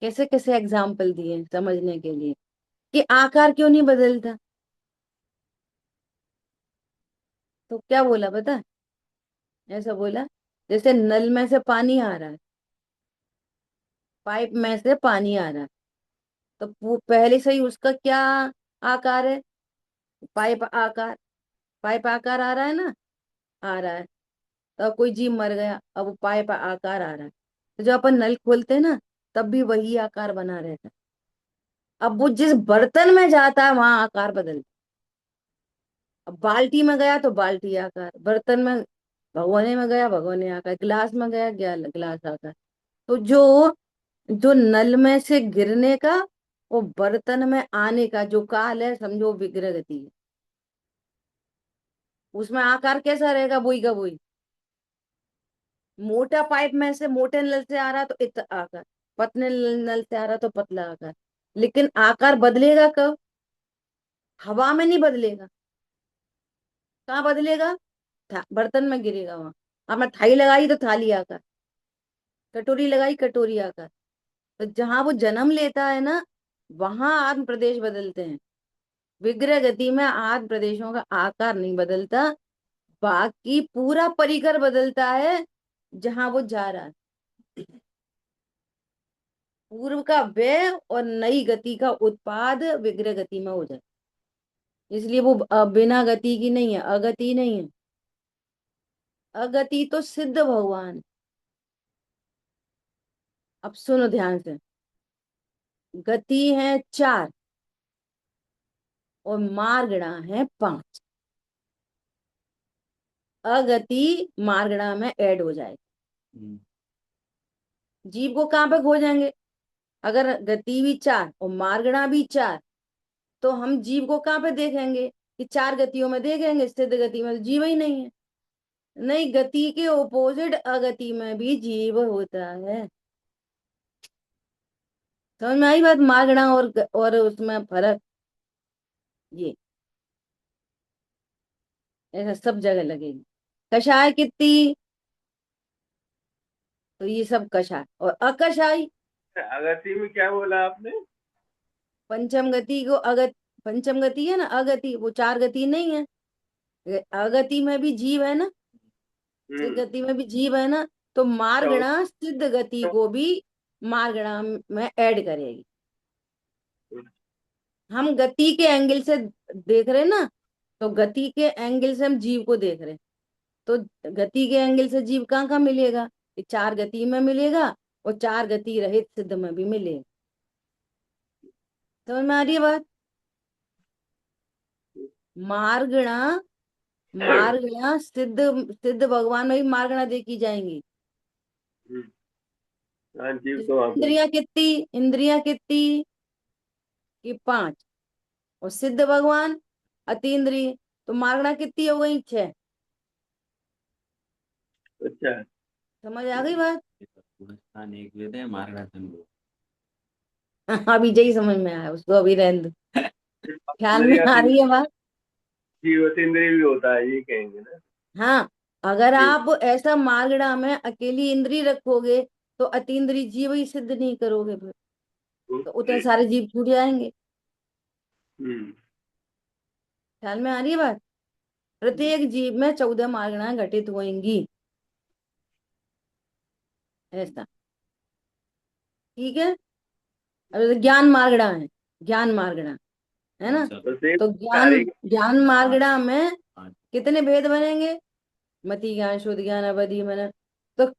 कैसे कैसे एग्जाम्पल दिए समझने के लिए कि आकार क्यों नहीं बदलता। तो क्या बोला पता है? ऐसा बोला जैसे नल में से पानी आ रहा है, पाइप में से पानी आ रहा है, तो वो पहले से ही उसका क्या आकार है? पाइप आकार। पाइप आकार आ रहा है ना, आ रहा है। तो अब कोई जीव मर गया, अब वो पाइप आकार आ रहा है, तो जब अपन नल खोलते हैं ना, तब भी वही आकार बना रहता है। अब वो जिस बर्तन में जाता है वहां आकार बदलता है। अब बाल्टी में गया तो बाल्टी आकार, बर्तन में, भगोने में गया भगोने आकार, गिलास में गया गिलास आकार। तो जो जो नल में से गिरने का, वो बर्तन में आने का जो काल है, समझो विग्रह गति है। उसमें आकार कैसा रहेगा? वही का वही। मोटा पाइप में से मोटे नल से आ रहा तो इतना आकार, पतले नल से आ रहा तो पतला आकार। लेकिन आकार बदलेगा कब? हवा में नहीं बदलेगा। कहाँ बदलेगा? बर्तन में गिरेगा वहां। अब मैं थाली लगाई तो थाली आकार, कटोरी लगाई कटोरी आकार। तो जहां वो जन्म लेता है ना, वहां आत्म प्रदेश बदलते हैं। विग्रह गति में आत्म प्रदेशों का आकार नहीं बदलता, बाकी पूरा परिकर बदलता है जहां वो जा रहा है। पूर्व का व्यय और नई गति का उत्पाद विग्रह गति में हो जाए, इसलिए वो बिना गति की नहीं है, अगति नहीं है। अगति तो सिद्ध भगवान। अब सुनो ध्यान से, गति है 4 और मार्गणा है 5। अगति मार्गणा में ऐड हो जाएगी। हम्म, जीव को कहाँ पे खोजेंगे? अगर गति भी 4 और मार्गणा भी 4, तो हम जीव को कहाँ पे देखेंगे? कि 4 गतियों में देखेंगे, स्थिर गति में तो जीव ही नहीं है। नहीं, गति के ओपोजिट अगति में भी जीव होता है। समझ में आई बात? मार्गणा और उसमें फर्क ये ऐसा सब जगह लगेगी। कषाय कितनी, तो ये सब कषाय। और अकषाय, अगति में क्या बोला आपने? पंचम गति को पंचम गति है ना, अगति, वो 4 गति नहीं है। अगति में भी जीव है ना, सिद्ध गति में भी जीव है ना, तो मार्गणा सिद्ध गति को भी मार्गणा में ऐड करेगी। हम गति के एंगल से देख रहे ना, तो गति के एंगल से हम जीव को देख रहे, तो गति के एंगल से जीव कहाँ कहाँ मिलेगा? ये 4 गति में मिलेगा और 4 गति रहित सिद्ध में भी मिलेगा। समझ में आ रही है बात? मार्गणा, मार्गणा सिद्ध सिद्ध भगवान में भी मार्गणा देखी जाएंगी। हाँ, जीव तो वहाँ पे इंद्रियां कितनी, इंद्रियां कितनी कि 5, और सिद्ध भगवान अतीन्द्रिय, तो मार्गणा कितनी हो गई? 6। अच्छा है। समझ आ गई बात? गुणस्थान एक वेद है, मार्गदर्शन दो। अभी यही समझ में आया, उसको अभी रहने दो। ख्याल में आ रही है बात? जीव अतीन्द्रिय भी होता है, ये कहेंगे ना? हाँ, अगर जी। आप ऐसा मार्गणा में अकेली इंद्री रखोगे तो अतीन्द्रिय जीव ही सिद्ध नहीं करोगे, फिर तो उतने सारे जीव छूट जाएंगे। हम्म। ख्याल में आ रही है बात? प्रत्येक जीव में 14 मार्गणाएं घटित होंगी, ऐसा। ठीक है। अब जैसे ज्ञान मार्गणा है, ज्ञान मार्गणा है ना, प्रत्येक तो ज्ञान, सारे ज्ञान मार्गणा में कितने भेद बनेंगे? मति ज्ञान, शुद्ध ज्ञान, अवधि मन। तो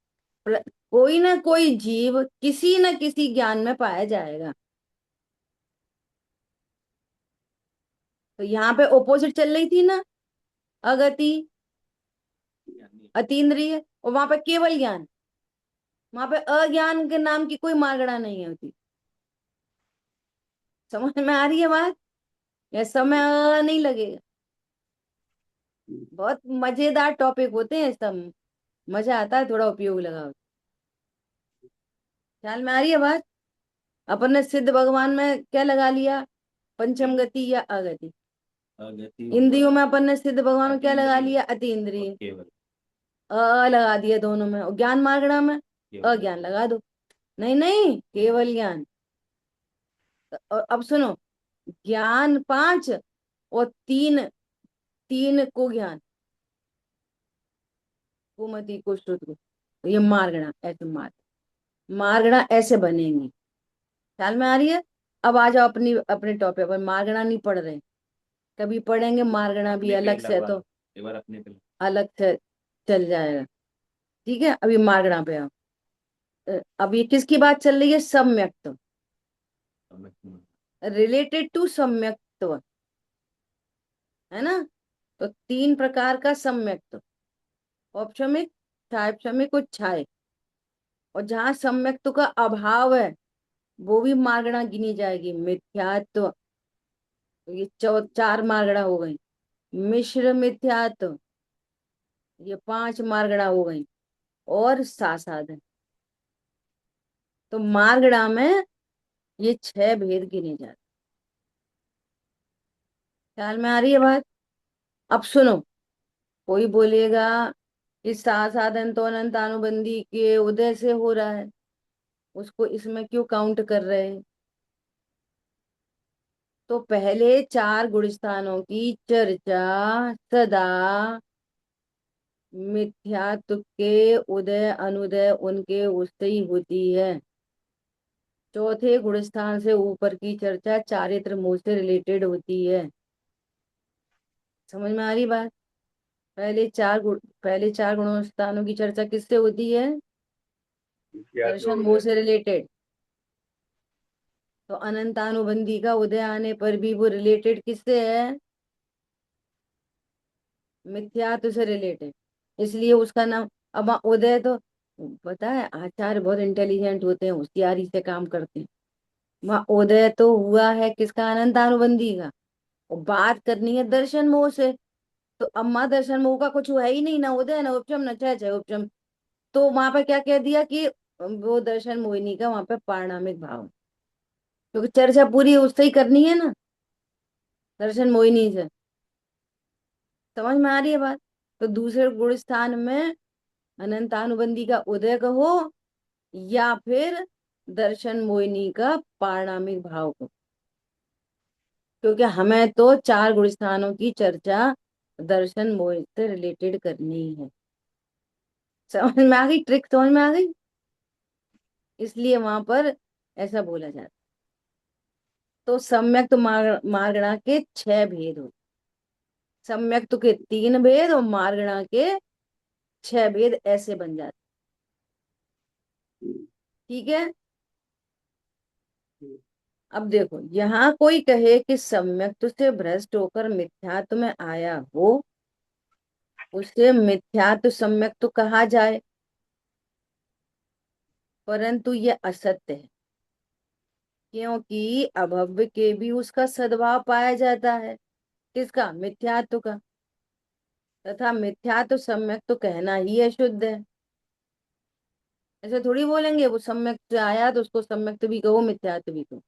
कोई ना कोई जीव किसी न किसी ज्ञान में पाया जाएगा। तो यहाँ पे ओपोजिट चल रही थी ना, अगति अतीन्द्रिय, और वहां पे केवल ज्ञान, वहां पे अज्ञान के नाम की कोई मार्गणा नहीं होती। समझ में आ रही है बात? या समय नहीं लगेगा? बहुत मजेदार टॉपिक होते हैं सब, मजा आता है थोड़ा उपयोग लगाओ। ख्याल में आ रही है बात? अपन ने सिद्ध भगवान में क्या लगा लिया? पंचम गति या अगति। इंद्रियों में अपन ने सिद्ध भगवान में क्या लगा लिया? अति इंद्रिय। लगा दिया दोनों में। और ज्ञान मार्गणा में अज्ञान लगा दो। नहीं नहीं, केवल ज्ञान। और अब सुनो, ज्ञान 5 और 3, 3 को ज्ञान, कुमति को श्रुत को, तो ये मार्गणा ऐसे मार्गणा ऐसे बनेंगी। ख्याल में आ रही है? अब आ जाओ अपनी अपने टॉपिक पर। मार्गणा नहीं पढ़ रहे, कभी पढ़ेंगे मार्गणा भी अलग से, तो एक बार अपने पे अलग से चल जाएगा। ठीक है, अभी मार्गणा पे आओ। अब ये किसकी बात चल रही है? सम्यक्त्व, रिलेटेड टू सम्यक्त्व, है ना। तो 3 प्रकार का सम्यक्त्व, औपशमिक, क्षायपशमिक और छाय। और जहां सम्यक्त्व का अभाव है वो भी मार्गणा गिनी जाएगी। मिथ्यात्व, तो ये 4 मार्गणा हो गई। मिश्र मिथ्यात्व, ये 5 मार्गणा हो गई। और सासाधन, तो मार्गणा में ये 6 भेद गिने जाते। ख्याल में आ रही है बात? अब सुनो, कोई बोलेगा कि साधन तो अनंत अनुबंधी के उदय से हो रहा है, उसको इसमें क्यों काउंट कर रहे हैं? तो पहले 4 गुण स्थानों की चर्चा सदा मिथ्यात्व के उदय अनुदय उनके उससे ही होती है। चौथे गुण स्थान से ऊपर की चर्चा चारित्र मोह से रिलेटेड होती है। समझ में आ रही बात? पहले 4 गुण, पहले 4 गुणों स्थानों की चर्चा किससे होती है? मिथ्या तो दर्शन मोह उदय। से रिलेटेड। तो अनंतानुबंधी का उदय आने पर भी वो रिलेटेड किससे है? मिथ्यात्व से रिलेटेड। इसलिए उसका नाम, अब उदय तो, पता है आचार्य बहुत इंटेलिजेंट होते हैं, होशियारी से काम करते हैं। वहाँ उदय तो हुआ है किसका? अनंतानुबंधी का। और बात करनी है दर्शन मोह से। तो अम्मा दर्शन मोह का कुछ है ही नहीं, ना उदय ना उपशम ना क्षय क्षय उपशम। तो वहां पे क्या कह दिया कि वो दर्शन मोहिनी का वहां पे पारणामिक भाव है। क्योंकि चर्चा पूरी उससे ही करनी है ना, दर्शन मोहिनी से। समझ में आ रही है बात? तो दूसरे गुण स्थान में अनंतानुबंधी का उदय कहो, या फिर दर्शन मोहिनी का पारणामिक भाव को। क्योंकि हमें तो चार गुण स्थानों की चर्चा दर्शन मोहिनी से रिलेटेड करनी है। समझ में आ गई? ट्रिक समझ में आ गई? इसलिए वहां पर ऐसा बोला जाता। तो सम्यक्त मार्गणा के 6 भेद होते। सम्यक्त के 3 भेद और मार्गणा के 6 भेद ऐसे बन जाते। ठीक है। अब देखो, यहाँ कोई कहे कि सम्यक्त से भ्रष्ट होकर मिथ्यात्व में आया हो, उसे मिथ्यात्व सम्यक्त कहा जाए, परंतु ये असत्य है। क्योंकि अभव्य के भी उसका सद्भाव पाया जाता है। किसका? मिथ्यात्व का। तथा मिथ्यात्व सम्यक तो कहना ही अशुद्ध है। ऐसे थोड़ी बोलेंगे वो सम्यक से आया तो उसको सम्यक भी कहो मिथ्यात्व भी कहो।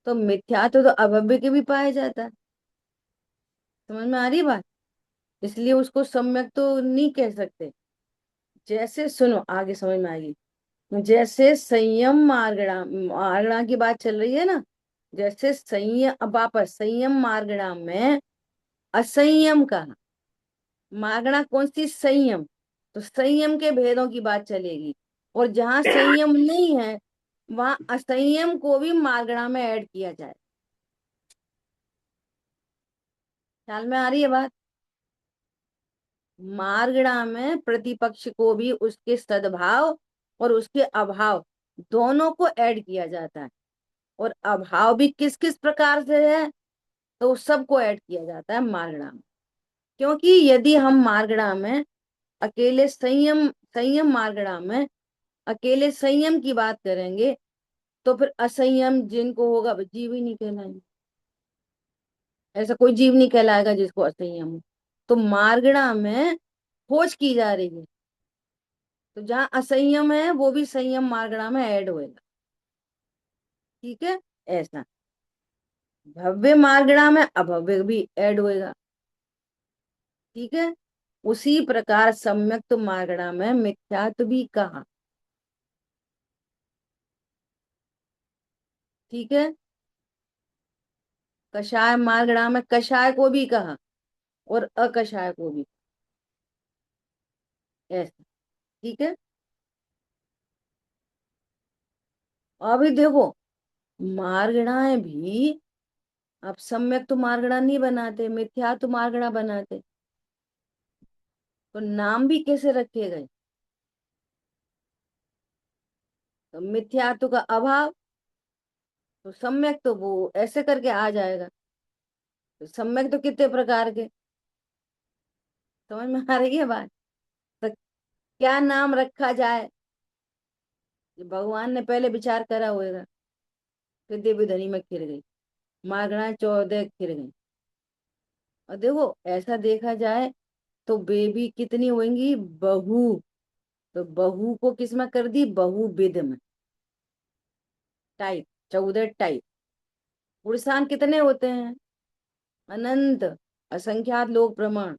तो मिथ्यात्व तो अभव्य के भी पाया जाता है। समझ में आ रही है बात? इसलिए उसको सम्यक तो नहीं कह सकते। जैसे सुनो, आगे समझ में आएगी। जैसे संयम मार्गणा, मार्गणा की बात चल रही है ना। जैसे संयम, अब वापस संयम मार्गणा में असंयम का, मार्गणा कौन सी? संयम। तो संयम के भेदों की बात चलेगी। और जहां संयम नहीं है वहां असंयम को भी मार्गणा में ऐड किया जाए। ख्याल में आ रही है बात? मार्गणा में प्रतिपक्ष को भी उसके सद्भाव और उसके अभाव दोनों को ऐड किया जाता है। और अभाव भी किस किस प्रकार से है, तो सबको ऐड किया जाता है मार्गणा में। क्योंकि यदि हम मार्गणा में अकेले संयम, संयम मार्गणा में अकेले संयम की बात करेंगे तो फिर असंयम जिनको होगा वो जीव ही नहीं कहलाएंगे। ऐसा कोई जीव नहीं कहलाएगा जिसको असंयम हो। तो मार्गणा में खोज की जा रही है। तो जहाँ असंयम है वो भी संयम मार्गणा में ऐड होएगा। ठीक है। ऐसा भव्य मार्गणा में अभव्य भी ऐड होएगा। ठीक है। उसी प्रकार सम्यक्त मार्गणा में मिथ्यात्व भी कहा। ठीक है। कषाय मार्गणा में कषाय को भी कहा और अकषाय को भी। ऐसा। ठीक है। अभी देखो, मार्गणाएं भी अब सम्यक तो मार्गणा नहीं बनाते, मिथ्या तो मार्गणा बनाते। तो नाम भी कैसे रखे गए? तो मिथ्यात्व का अभाव, तो सम्यक तो वो ऐसे करके आ जाएगा। तो सम्यक तो कितने प्रकार के, समझ में आ रही है बात? तो क्या नाम रखा जाए? भगवान ने पहले विचार करा होगा। फिर देवी धनी में खिर गई, मार्गणा 14 खिर गई। और देखो ऐसा देखा जाए तो बेबी कितनी होंगी? बहू। तो बहू को किस में कर दी? बहु विध में। Type 14 type. पुरुषान कितने होते हैं? अनंत, असंख्यात लोग प्रमाण।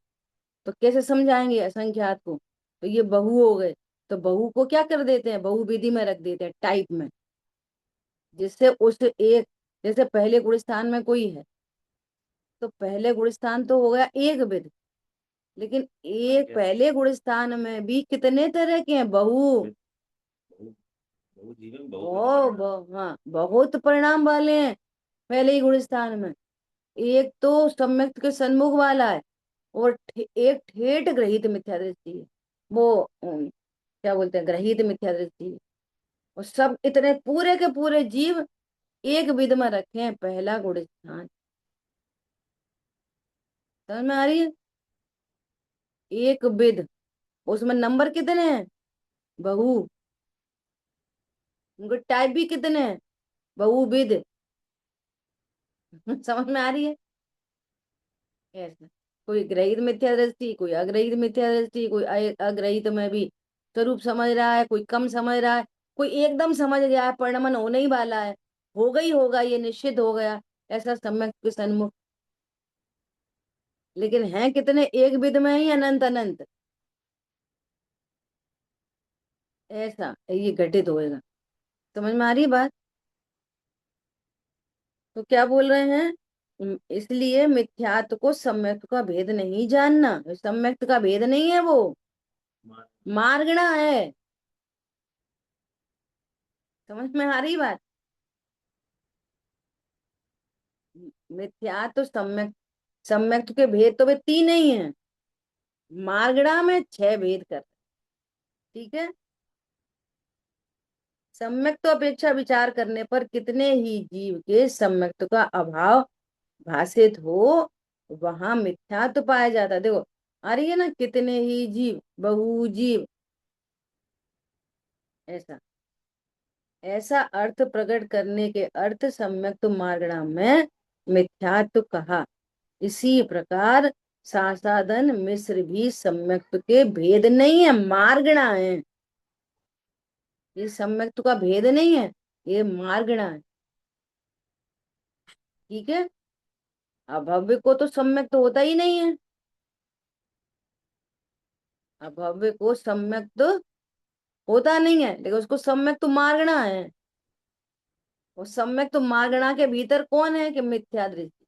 तो कैसे समझाएंगे असंख्यात को? तो ये बहु हो गए। तो बहु को क्या कर देते हैं? बहु विधि में रख देते हैं, टाइप में। जिससे उस एक, जैसे पहले गुण स्थान में कोई है तो पहले गुण स्थान तो हो गया एक विध। लेकिन एक पहले गुण स्थान में भी कितने तरह के हैं? बहु। हाँ, बहुत परिणाम वाले हैं पहले ही गुण स्थान में। एक तो सम्यक्त के सन्मुख वाला है और एक ठेठ ग्रहित मिथ्या दृष्टि है। वो क्या क्या बोलते हैं, ग्रहित मिथ्या दृष्टि। और सब इतने पूरे के पूरे जीव एक विध में रखे हैं, पहला गुण स्थान। समझ में आ रही है? एक विध, उसमें नंबर कितने हैं? बहु। उनके टाइप भी कितने हैं? बहुविध। समझ में आ रही है? ऐसा, कोई ग्रहित मिथ्या दृष्टि, कोई अग्रहित मिथ्या दृष्टि, कोई अग्रहित में भी स्वरूप समझ रहा है, कोई कम समझ रहा है, कोई एकदम समझ गया है, परिणमन होने ही वाला है, होगा ही होगा, ये निश्चित हो गया, ऐसा सम्यक के सन्मुख। लेकिन है कितने? एक विध में ही अनंत अनंत। ऐसा ये घटित होएगा। समझ में आ रही है बात? तो क्या बोल रहे हैं? इसलिए मिथ्यात्व को सम्यक्त का भेद नहीं जानना। सम्यक्त का भेद नहीं है वो, मार्गणा है। समझ में आ रही बात? मिथ्यात्व सम्यक, सम्यक्त के भेद तो वे तीन ही हैं, मार्गणा में 6 भेद कर। ठीक है? सम्यक्त अपेक्षा विचार करने पर कितने ही जीव के सम्यक्त का अभाव भाषित हो, वहां मिथ्यात्व पाया जाता है। देखो आ रही है ना, कितने ही जीव, बहु जीव, ऐसा ऐसा अर्थ प्रकट करने के अर्थ सम्यक्त मार्गणा में मिथ्यात्व कहा। इसी प्रकार सासादन मिश्र भी सम्यक्त के भेद नहीं है, मार्गणा है। ये सम्यक्त का भेद नहीं है, ये मार्गणा है। ठीक है? अभव्य को तो सम्यक्त होता ही नहीं है, अभव्य को सम्यक्त होता नहीं है, लेकिन उसको सम्यक्त मार्गणा है। और सम्यक्त मार्गणा के भीतर कौन है? कि मिथ्या दृष्टि।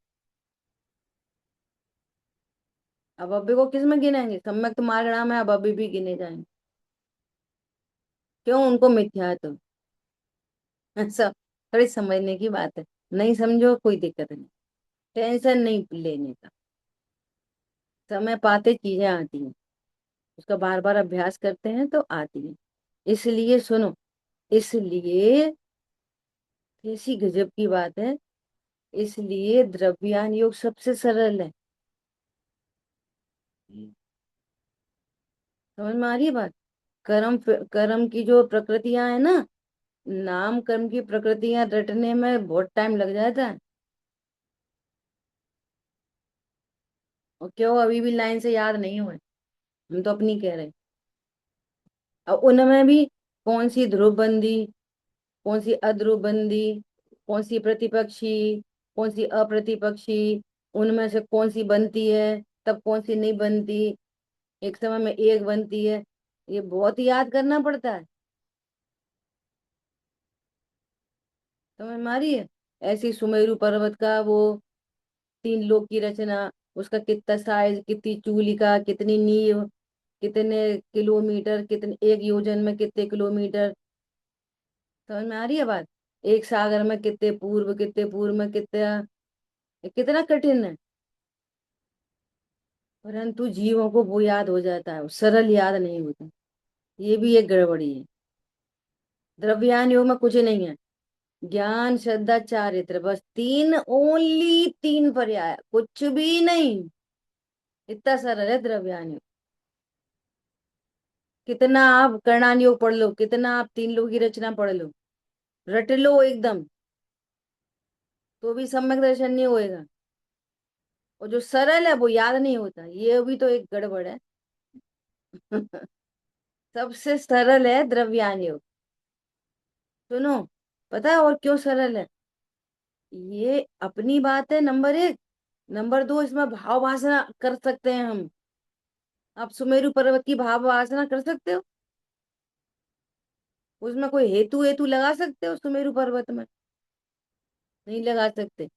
अभव्य को किस में गिनेंगे? सम्यक्त मार्गणा में अभव्य भी गिने जाएंगे। क्यों? उनको मिथ्यात्व। सब थोड़ी समझने की बात है, नहीं समझो कोई दिक्कत नहीं, टेंशन नहीं लेने का। समय पाते चीजें आती हैं, उसका बार बार अभ्यास करते हैं तो आती है। इसलिए सुनो, इसलिए ऐसी गजब की बात है, इसलिए द्रव्यान योग सबसे सरल है। समझ में आ रही है बात? कर्म, कर्म की जो प्रकृतियां है ना, नाम कर्म की प्रकृतियां रटने में बहुत टाइम लग जाता है। और क्यों अभी भी लाइन से याद नहीं हुए? हम तो अपनी कह रहे हैं। और उनमें भी कौन सी ध्रुवबंदी, कौन सी अध्रुवबंदी, कौन सी प्रतिपक्षी, कौन सी अप्रतिपक्षी, उनमें से कौन सी बनती है, तब कौन सी नहीं बनती, एक समय में एक बनती है, ये बहुत याद करना पड़ता है। समझ में आ रही है? ऐसी सुमेरु पर्वत का वो 3 लोक की रचना, उसका कितना साइज, कितनी चूलिका, कितनी नींव, कितने किलोमीटर, कितने एक योजन में कितने किलोमीटर। समझ में आ रही है बात? एक सागर में कितने पूर्व, कितने पूर्व में कितना, ये कितना कठिन है। परंतु जीवों को वो याद हो जाता है, वो सरल याद नहीं होता। ये भी एक गड़बड़ी है। द्रव्यान योग में कुछ नहीं है, ज्ञान श्रद्धा चारित्र, बस 3, ओनली 3 पर्याय, कुछ भी नहीं। इतना सरल है द्रव्यान योग। कितना आप कर्णान योग पढ़ लो, कितना आप 3 लोग की रचना पढ़ लो, रट लो एकदम, तो भी सम्यक दर्शन नहीं होएगा। और जो सरल है वो याद नहीं होता, ये भी तो एक गड़बड़ है। सबसे सरल है द्रव्यान योग। सुनो, पता है और क्यों सरल है? ये अपनी बात है, नंबर 1। नंबर 2, इसमें भाव वासना कर सकते हैं हम। आप सुमेरु पर्वत की भाव वासना कर सकते हो? उसमें कोई हेतु हेतु लगा सकते हो सुमेरु पर्वत में? नहीं लगा सकते।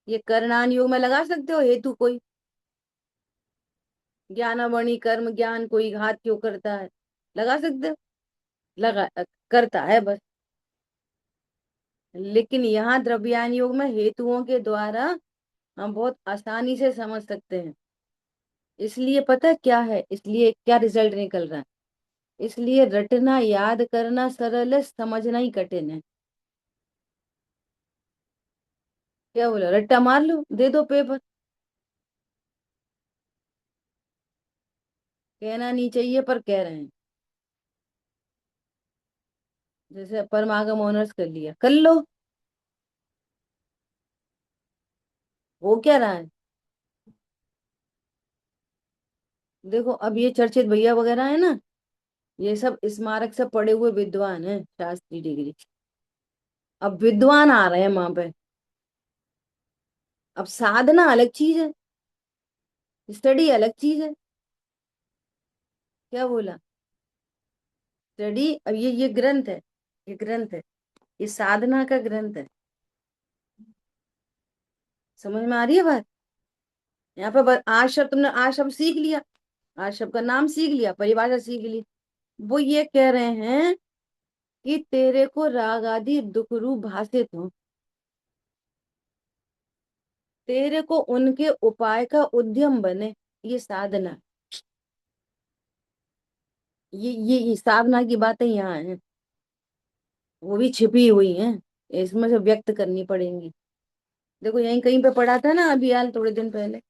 ये करणान योग में लगा सकते हो हेतु कोई? ज्ञानावणी कर्म ज्ञान कोई घात क्यों करता है, लगा सकते हो? लगा, करता है बस। लेकिन यहाँ द्रव्यान योग में हेतुओं के द्वारा हम बहुत आसानी से समझ सकते हैं। इसलिए पता है क्या है, इसलिए क्या रिजल्ट निकल रहा है? इसलिए रटना याद करना सरल है, समझना ही कठिन है। क्या बोला, रट्टा मार लो, दे दो पेपर। कहना नहीं चाहिए पर कह रहे हैं। जैसे परमागम ऑनर्स कर लिया, कर लो। हो क्या रहा है? देखो अब ये चर्चित भैया वगैरह है ना, ये सब स्मारक से पढ़े हुए विद्वान हैं, शास्त्री डिग्री। अब विद्वान आ रहे हैं वहां पे। अब साधना अलग चीज है, स्टडी अलग चीज है। क्या बोला? स्टडी, अब ये ग्रंथ है, ये ग्रंथ है, ये साधना का ग्रंथ है। समझ में आ रही है बात? यहाँ पे आज शब्द तुमने, आज शब्द सीख लिया, आज शब्द का नाम सीख लिया, परिभाषा सीख ली। वो ये कह रहे हैं कि तेरे को राग आदि दुख रूप भाषित हो, तेरे को उनके उपाय का उद्यम बने, ये साधना। ये साधना की बातें यहाँ हैं, वो भी छिपी हुई हैं, इसमें से व्यक्त करनी पड़ेंगी। देखो यहीं कहीं पे पढ़ा था ना अभी हाल थोड़े दिन पहले,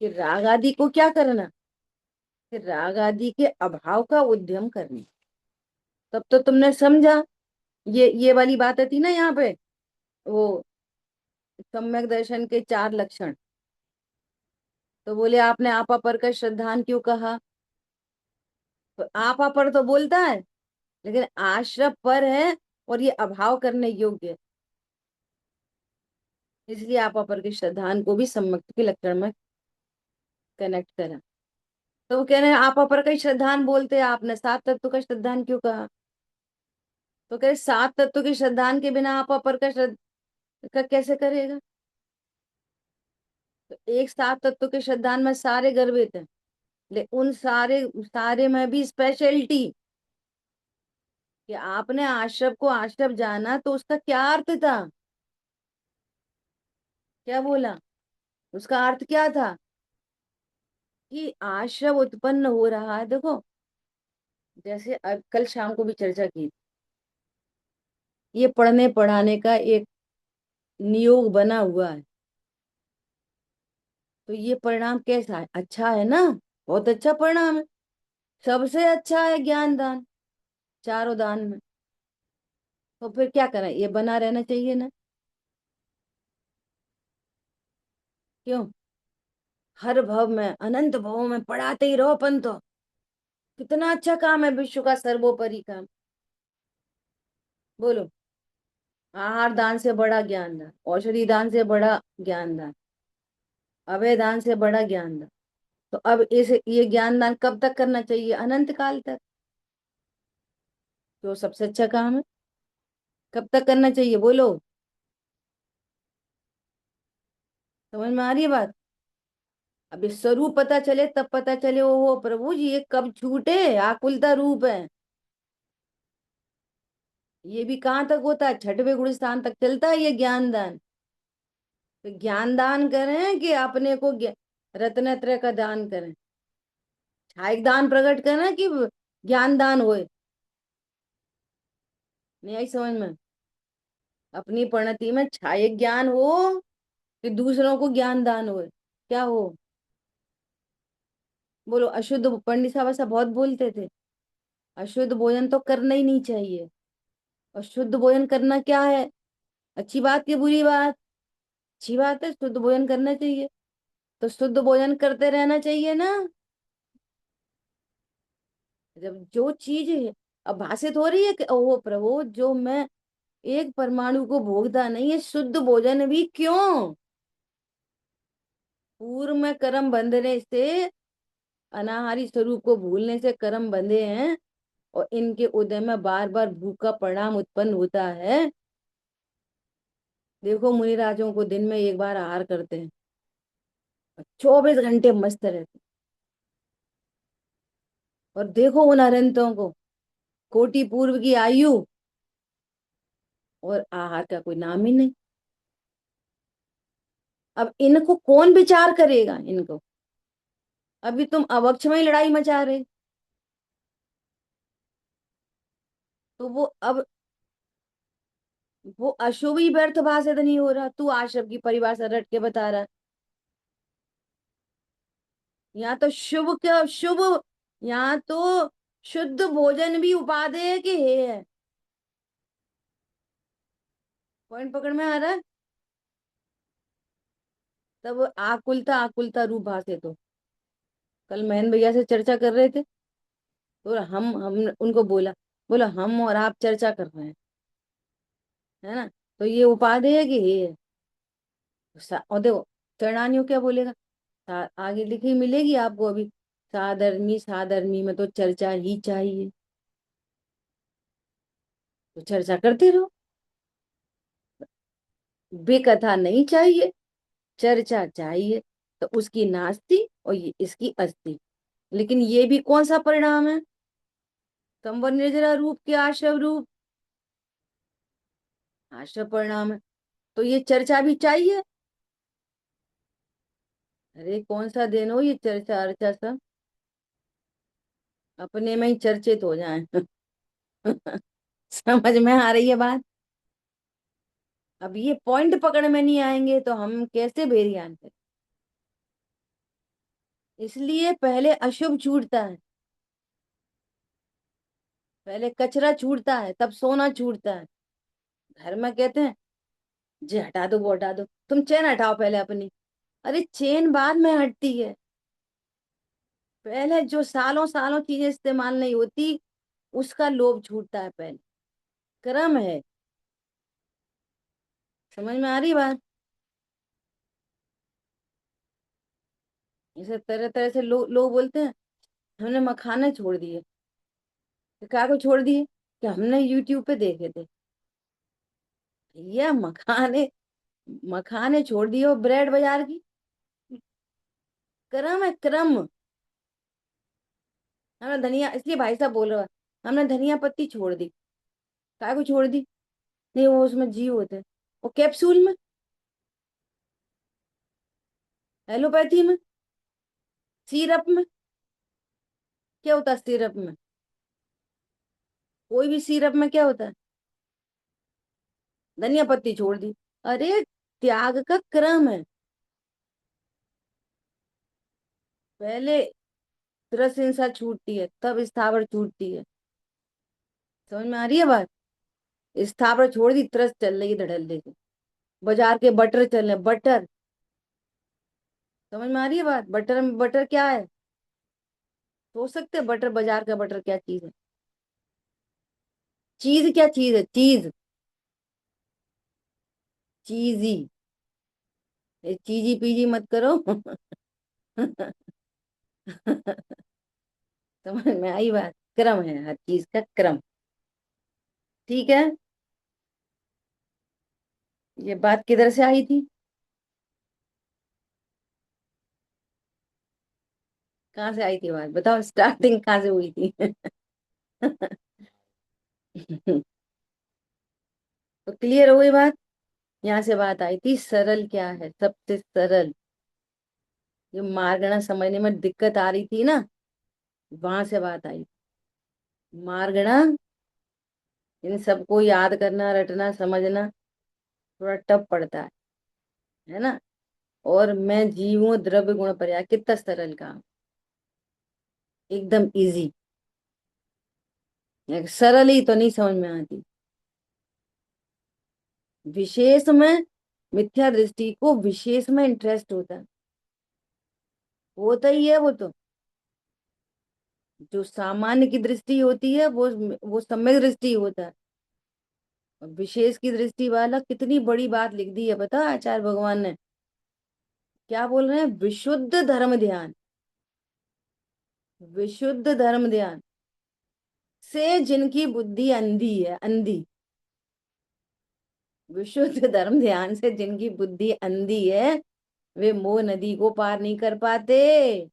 कि राग आदि को क्या करना, कि राग आदि के अभाव का उद्यम करना। तब तो तुमने समझा। ये वाली बात थी ना यहाँ पे, वो सम्यक दर्शन के 4 लक्षण। तो बोले आपने आपा पर का श्रद्धान क्यों कहा? तो आपा पर तो बोलता है, लेकिन आश्रय पर है, और ये अभाव करने योग्य है, इसलिए आपा पर के श्रद्धान को भी सम्यक के लक्षण में कनेक्ट करा। तो वो कह रहे हैं आपा पर का ही श्रद्धान बोलते हैं, आपने 7 तत्व का श्रद्धान क्यों कहा? तो कह रहे 7 तत्व के श्रद्धान के बिना आपा पर का का कैसे करेगा? तो एक 7 तत्व के श्रद्धान में सारे गर्भित हैं, लेकिन उन सारे सारे में भी स्पेशलिटी, कि आपने आश्रम को आश्रम जाना, तो उसका क्या अर्थ था? क्या बोला? उसका अर्थ क्या था? कि आश्रम उत्पन्न हो रहा है। देखो जैसे अब कल शाम को भी चर्चा की, ये पढ़ने पढ़ाने का एक नियोग बना हुआ है, तो ये परिणाम कैसा है? अच्छा है ना, बहुत अच्छा परिणाम है, सबसे अच्छा है ज्ञान दान, चारों दान में। तो फिर क्या करें, ये बना रहना चाहिए ना? क्यों? हर भव में, अनंत भवों में पढ़ाते ही रहो अपन तो। कितना अच्छा काम है, विश्व का सर्वोपरि काम। बोलो, आहार दान से बड़ा ज्ञान दान, औषधि दान से बड़ा ज्ञान दान, अभय दान से बड़ा ज्ञान दान। तो अब इस ये ज्ञान दान कब तक करना चाहिए? अनंत काल तक। तो सबसे अच्छा काम है, कब तक करना चाहिए बोलो? समझ में आ रही है बात? अब इस स्वरूप पता चले तब पता चले, ओ प्रभु जी ये कब छूटे, आकुलता रूप है। ये भी कहाँ तक होता है? 6वें गुण स्थान तक चलता है ये ज्ञान दान। तो ज्ञान दान करें कि अपने को रत्नत्रय का दान करें, छायक दान प्रकट करें कि ज्ञान दान होए? नहीं आई समझ में? अपनी परिणति में छायक ज्ञान हो कि दूसरों को ज्ञान दान होए? क्या हो? बोलो। अशुद्ध, पंडित साहब ऐसा बहुत बोलते थे, अशुद्ध भोजन तो करना ही नहीं चाहिए। और शुद्ध भोजन करना क्या है? अच्छी बात की बुरी बात? अच्छी बात है, शुद्ध भोजन करना चाहिए। तो शुद्ध भोजन करते रहना चाहिए ना। जब जो चीज है अब भाषित हो रही है कि ओ प्रभु, जो मैं एक परमाणु को भोगता नहीं है, शुद्ध भोजन भी क्यों? पूर्व में कर्म बंधने से, अनाहारी स्वरूप को भूलने से कर्म बंधे हैं, और इनके उदय में बार बार भूख का परिणाम उत्पन्न होता है। देखो मुनिराजों को दिन में एक बार आहार करते हैं, 24 घंटे मस्त रहते। और देखो उन अरहंतों को, कोटि पूर्व की आयु, और आहार का कोई नाम ही नहीं। अब इनको कौन विचार करेगा? इनको अभी तुम अवक्ष में ही लड़ाई मचा रहे। तो वो अब वो अशुभ ही व्यर्थ भाषित नहीं हो रहा, तू आशुभ की परिभाषा रट के बता रहा है। यहाँ तो शुभ क्या शुभ, यहाँ तो शुद्ध भोजन भी उपादेय के है। पॉइंट पकड़ में आ रहा है। तब आकुलता आकुलता रूप भाषित हो। कल महेंद्र भैया से चर्चा कर रहे थे, तो हम उनको बोला, बोला हम और आप चर्चा कर रहे हैं, है ना, तो ये उपादेय है कि ये है। और देखो चरणानियों क्या बोलेगा, आगे लिखी मिलेगी आपको अभी, साधर्मी साधर्मी में तो चर्चा ही चाहिए, तो चर्चा करते रहो। बेकथा नहीं चाहिए, चर्चा चाहिए। तो उसकी नास्ती और ये इसकी अस्ति। लेकिन ये भी कौन सा परिणाम है, संवर निर्जरा रूप के आश्रव रूप, आश्रव परिणाम है। तो ये चर्चा भी चाहिए। अरे कौन सा दिन हो ये चर्चा अर्चा सब, अपने में ही चर्चित हो जाए। समझ में आ रही है बात। अब ये पॉइंट पकड़ में नहीं आएंगे तो हम कैसे बेरियान करें। इसलिए पहले अशुभ छूटता है, पहले कचरा छूटता है, तब सोना छूटता है। घर में कहते हैं जी हटा दो वो हटा दो, तुम चेन हटाओ पहले अपनी। अरे चेन बाद में हटती है, पहले जो सालों सालों चीजें इस्तेमाल नहीं होती उसका लोभ छूटता है पहले। क्रम है। समझ में आ रही बात। जैसे तरह तरह से लोग बोलते हैं हमने मखाने छोड़ दिए। तो क्या को छोड़ दिए, कि हमने यूट्यूब पे देखे थे। भैया मखाने, मखाने छोड़ दिए और ब्रेड बाजार की। क्रम है क्रम। हमने धनिया, इसलिए भाई साहब बोल रहा है हमने धनिया पत्ती छोड़ दी। काय को छोड़ दी, नहीं वो उसमें जीव होते हैं। वो कैप्सूल में, एलोपैथी में, सिरप में, क्या होता है सिरप में, कोई भी सिरप में क्या होता है, धनिया पत्ती छोड़ दी। अरे त्याग का क्रम है। पहले रस हिंसा छूटती है, तब स्थावर छूटती है। समझ में आ रही है बात। स्थावर छोड़ दी, तरस चल रही है धड़ल्ले लेके। बाजार के बटर चल रहे, बटर। समझ में आ रही है बात। बटर में बटर क्या है, सोच सकते हैं बटर, बाजार का बटर क्या चीज है। चीज क्या चीज है, चीज, चीजी। ये चीजी पीजी मत करो। समझ में आई बात। क्रम है हर चीज का क्रम। ठीक है। ये बात किधर से आई थी, कहाँ से आई थी बात बताओ, स्टार्टिंग कहाँ से हुई थी। तो क्लियर हो गई बात। यहाँ से बात आई थी सरल क्या है, सबसे सरल। जो मार्गणा समझने में दिक्कत आ रही थी ना, वहां से बात आई। मार्गणा, इन सबको याद करना रटना समझना थोड़ा टफ पड़ता है ना। और मैं जीवों द्रव्य गुण पर्याय, कितना सरल काम, एकदम इजी। सरल ही तो नहीं समझ में आती। विशेष में मिथ्या दृष्टि को विशेष में इंटरेस्ट होता है, होता ही है वो तो। जो सामान्य की दृष्टि होती है वो सम्यक दृष्टि होता है। और विशेष की दृष्टि वाला, कितनी बड़ी बात लिख दी है पता आचार्य भगवान ने। क्या बोल रहे हैं, विशुद्ध धर्म ध्यान, विशुद्ध धर्म ध्यान से जिनकी बुद्धि अंधी है, अंधी। विशुद्ध धर्म ध्यान से जिनकी बुद्धि अंधी है, वे मोह नदी को पार नहीं कर पाते।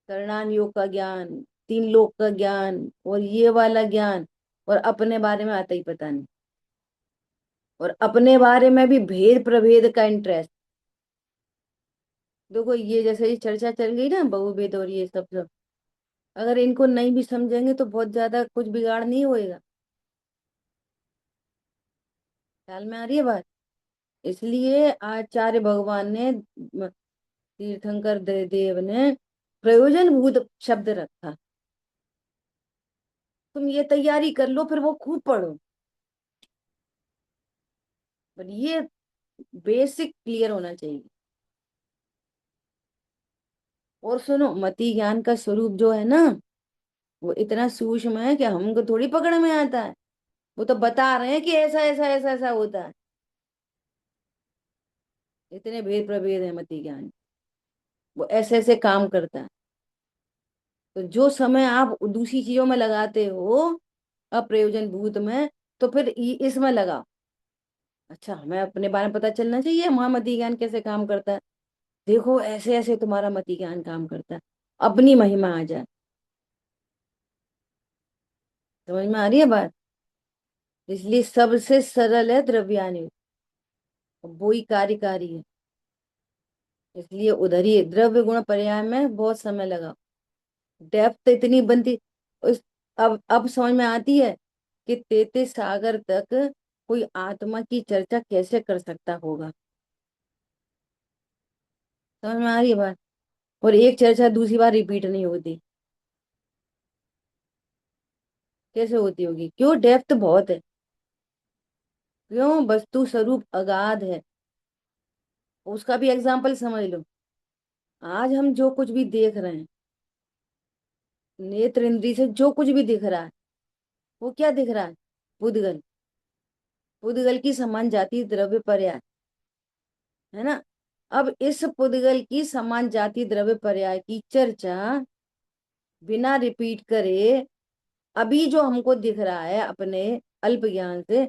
करणान योग का ज्ञान, तीन लोक का ज्ञान और ये वाला ज्ञान, और अपने बारे में आता ही पता नहीं। और अपने बारे में भी भेद प्रभेद का इंटरेस्ट। देखो ये जैसे ये चर्चा चल गई ना बहुभेद और ये सब सब, अगर इनको नहीं भी समझेंगे तो बहुत ज्यादा कुछ बिगाड़ नहीं होएगा। ख्याल में आ रही है बात। इसलिए आचार्य भगवान ने तीर्थंकर देव ने प्रयोजन भूत शब्द रखा। तुम ये तैयारी कर लो, फिर वो खूब पढ़ो, पर ये बेसिक क्लियर होना चाहिए। और सुनो, मति ज्ञान का स्वरूप जो है ना, वो इतना सूक्ष्म है कि हमको थोड़ी पकड़ में आता है। वो तो बता रहे हैं कि ऐसा ऐसा ऐसा ऐसा होता है। इतने भेद प्रभेद है मति ज्ञान, वो ऐसे ऐसे काम करता है। तो जो समय आप दूसरी चीजों में लगाते हो, अप्रयोजन भूत में, तो फिर इसमें लगाओ। अच्छा, हमें अपने बारे में पता चलना चाहिए वहां मति ज्ञान कैसे काम करता है। देखो ऐसे ऐसे तुम्हारा मति ज्ञान काम करता है, अपनी महिमा आ जाए। समझ में आ रही है बात। इसलिए सबसे सरल है द्रव्यानुग, वो ही कार्यकारी है। इसलिए उधर ही द्रव्य गुण पर्याय में बहुत समय लगा। डेप्थ इतनी बनती उस, अब समझ में आती है कि तेते सागर तक कोई आत्मा की चर्चा कैसे कर सकता होगा। समझ में आ रही है बात। और एक चर्चा दूसरी बार रिपीट नहीं होती, कैसे होती होगी? क्यों? डेप्थ बहुत है। क्यों? वस्तु स्वरूप अगाध है। उसका भी एग्जाम्पल समझ लो। आज हम जो कुछ भी देख रहे हैं, नेत्र इंद्री से जो कुछ भी दिख रहा है, वो क्या दिख रहा है? पुद्गल। पुद्गल की समान जाति द्रव्य पर्याय, है ना। अब इस पुद्गल की समान जाति द्रव्य पर्याय की चर्चा बिना रिपीट करे, अभी जो हमको दिख रहा है अपने अल्प ज्ञान से,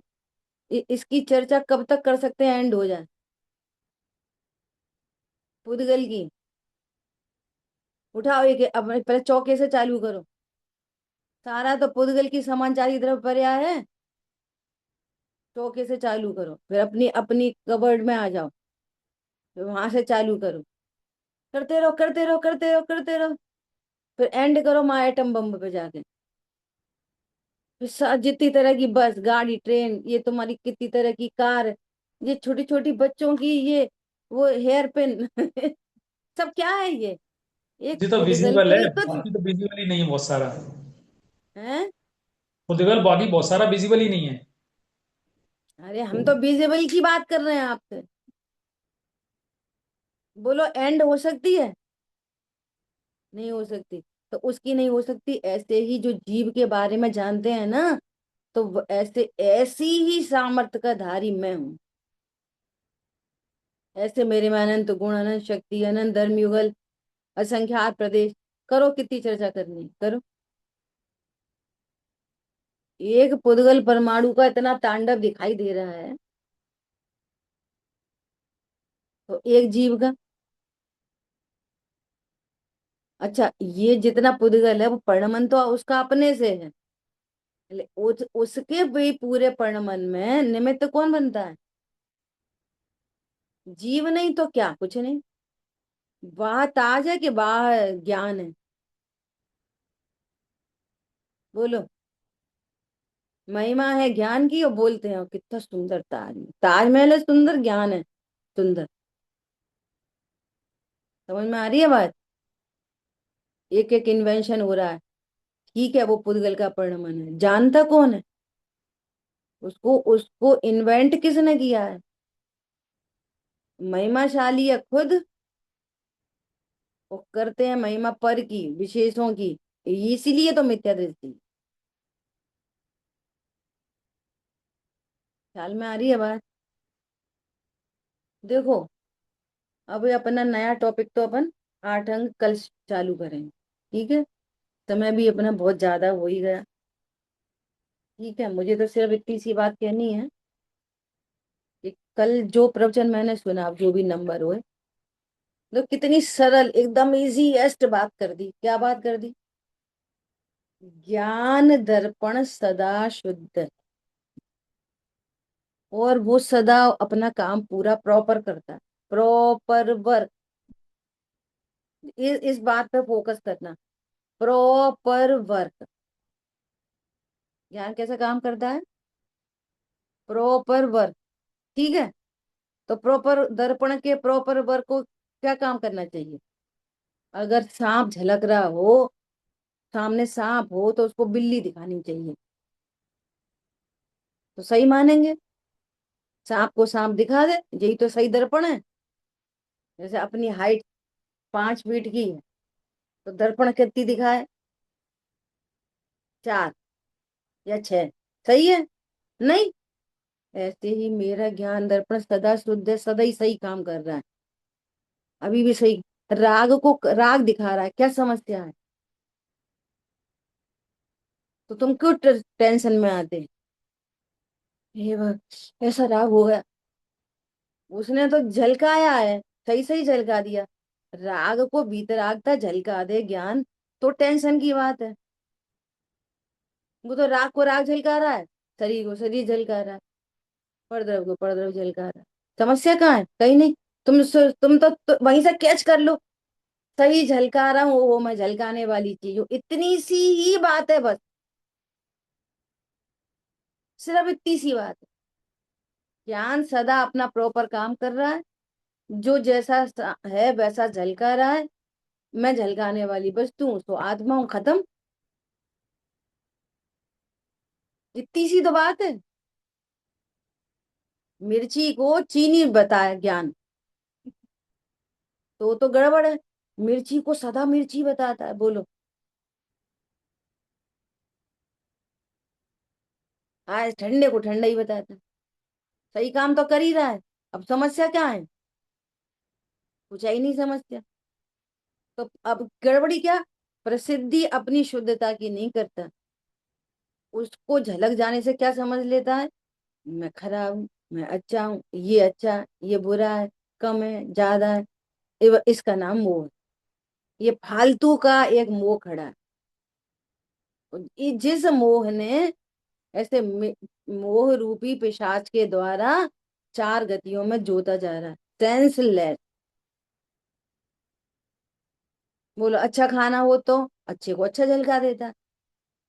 इसकी चर्चा कब तक कर सकते हैं? एंड हो जाए पुद्गल की। उठाओ एक, अब पहले चौके से चालू करो। सारा तो पुद्गल की समान जाति द्रव्य पर्याय है। चौके से चालू करो, फिर अपनी अपनी कवर्ड में आ जाओ, फिर वहां से चालू करो। करते रहो करते रहो करते रहो करते रहो, फिर एंड करो माँ एटम बम पे जाके। फिर जितनी तरह की बस गाड़ी ट्रेन, ये तुम्हारी कितनी तरह की कार, ये छोटी छोटी बच्चों की ये वो हेयर पिन सब क्या है ये? एक ये तो पुद्गल विजिबल को है, ही तो बाकी तो विजिबल ही नहीं है बहुत सारा। है। खुदगल बाकी बहुत सारा विजिबल ही नहीं है। अरे हम तो विजिबल की बात कर रहे हैं आपसे। बोलो एंड हो सकती है? नहीं हो सकती। तो उसकी नहीं हो सकती, ऐसे ही जो जीव के बारे में जानते हैं ना, तो ऐसे ऐसी ही सामर्थ्य का धारी मैं हूं। ऐसे मेरे में अनंत गुण, अनंत शक्ति, अनंत धर्म युगल, असंख्यात प्रदेश। करो कितनी चर्चा करनी है, करो। एक पुद्गल परमाणु का इतना तांडव दिखाई दे रहा है, तो एक जीव का। अच्छा, ये जितना पुद्गल है वो पर्णमन तो उसका अपने से है, उसके भी पूरे पर्णमन में निमित्त कौन बनता है? जीव नहीं तो क्या, कुछ नहीं। वाह ताज है कि वाह ज्ञान है? बोलो। महिमा है ज्ञान की, और बोलते हैं कितना सुंदर ताज है। ताजमहल है सुंदर, ज्ञान है सुंदर। समझ में आ रही है बात। एक एक इन्वेंशन हो रहा है, ठीक है, वो पुद्गल का परिणमन है। जानता कौन है उसको? उसको इन्वेंट किसने किया है? महिमाशाली है खुद। वो करते हैं महिमा पर की, विशेषों की। इसीलिए तो मिथ्या दृष्टि। ख्याल में आ रही है बात। देखो, अब ये अपना नया टॉपिक तो अपन 8 अंक कल चालू करेंगे, ठीक है। समय भी अपना बहुत ज्यादा हो ही गया। ठीक है, मुझे तो सिर्फ इतनी सी बात कहनी है कि कल जो प्रवचन मैंने सुना, अब जो भी नंबर हुए, तो कितनी सरल एकदम इजीएस्ट बात कर दी। क्या बात कर दी? ज्ञान दर्पण सदा शुद्ध, और वो सदा अपना काम पूरा प्रॉपर करता है। प्रॉपर वर्क, इस बात पे फोकस करना। Proper work. ज्ञान कैसे काम करता है? Proper work. ठीक है, तो प्रॉपर दर्पण के प्रॉपर वर्क को क्या काम करना चाहिए? अगर सांप झलक रहा हो, सामने सांप हो, तो उसको बिल्ली दिखानी चाहिए, तो सही मानेंगे। सांप को सांप दिखा दे, यही तो सही दर्पण है। जैसे अपनी हाइट 5 फीट की है, तो दर्पण कितनी दिखाए? 4 या 6, सही है? नहीं, ऐसे ही मेरा ज्ञान दर्पण सदा शुद्ध है, सदा ही सही काम कर रहा है, अभी भी सही। राग को राग दिखा रहा है, क्या समस्या है? तो तुम क्यों टेंशन में आते? ये ऐसा राग हो गया, उसने तो झलकाया है, सही सही झलका दिया। राग को भीतरागता झलका दे ज्ञान, तो टेंशन की बात है। वो तो राग को राग झलका रहा है, शरीर को शरीर झलका रहा है, परद्रव को परद्रव झलका रहा है। समस्या कहाँ है? कहीं नहीं। तुम तो वहीं से कैच कर लो, सही झलका रहा हूँ, वो मैं झलकाने वाली चीज हूँ, इतनी सी ही बात है बस, सिर्फ इतनी सी बात है। ज्ञान सदा अपना प्रॉपर काम कर रहा है, जो जैसा है वैसा झलका रहा है। मैं झलकाने वाली वस्तु हूँ, तो आत्मा हूँ, खत्म। इतनी सी तो बात है। मिर्ची को चीनी बताया ज्ञान, तो गड़बड़ है। मिर्ची को सदा मिर्ची बताता है, बोलो। आज ठंडे को ठंडा ही बताता है, सही काम तो कर ही रहा है। अब समस्या क्या है? कुछ है ही नहीं समस्या। तो अब गड़बड़ी क्या? प्रसिद्धि अपनी शुद्धता की नहीं करता, उसको झलक जाने से क्या समझ लेता है? मैं खराब हूँ, मैं अच्छा हूँ, ये अच्छा है, ये बुरा है, कम है, ज्यादा है। इसका नाम मोह है। ये फालतू का एक मोह खड़ा है। जिस मोह ने ऐसे मोह रूपी पिशाच के द्वारा 4 गतियों में जोता जा रहा है, सेंसलेस। बोलो, अच्छा खाना हो तो अच्छे को अच्छा झलका देता,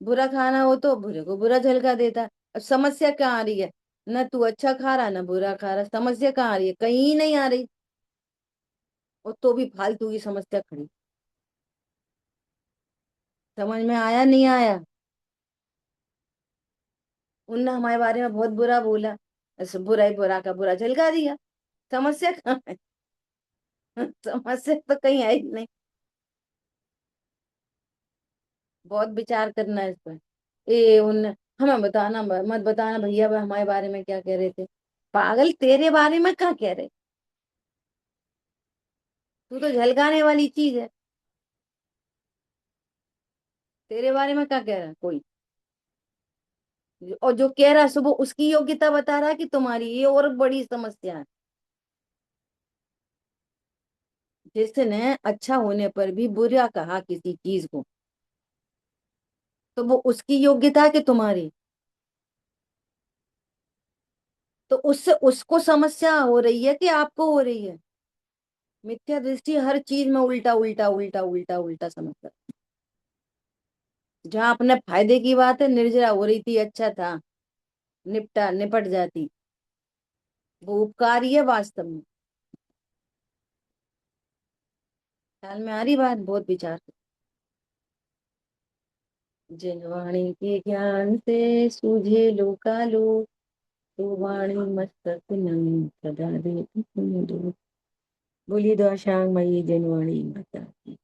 बुरा खाना हो तो बुरे को बुरा झलका देता। अब समस्या कहाँ आ रही है? न तू अच्छा खा रहा, न बुरा खा रहा, समस्या कहाँ आ रही है? कहीं नहीं आ रही, और तो भी फालतू की समस्या खड़ी। समझ में आया नहीं आया? उनने हमारे बारे में बहुत बुरा बोला, ऐसे बुरा ही बुरा का बुरा झलका दिया। समस्या कहाँ है? समस्या तो कहीं है ही नहीं। बहुत विचार करना है इस पर। ए उन हमें बताना मत बताना भैया, वो हमारे बारे में क्या कह रहे थे। पागल, तेरे बारे में क्या कह रहे? तू तो झलकाने वाली चीज है, तेरे बारे में क्या कह रहा है कोई? और जो कह रहा है सुबह, उसकी योग्यता बता रहा है कि तुम्हारी? ये और बड़ी समस्या है। जिसने अच्छा होने पर भी बुरा कहा किसी चीज को, तो वो उसकी योग्यता है कि तुम्हारी? तो उससे उसको समस्या हो रही है कि आपको हो रही है? मिथ्या दृष्टि हर चीज में उल्टा उल्टा उल्टा उल्टा उल्टा समझता है। जहां अपने फायदे की बात है, निर्जरा हो रही थी, अच्छा था, निपटा निपट जाती, वो उपकारी है वास्तव में। ख्याल में आ रही बात? बहुत विचार। जिन वाणी के ज्ञान से सूझे लोकालो, तो वाणी मस्तक नम सदा देती तुम्हें दो। बोलिए दो शांग मई जिन वाणी माता की।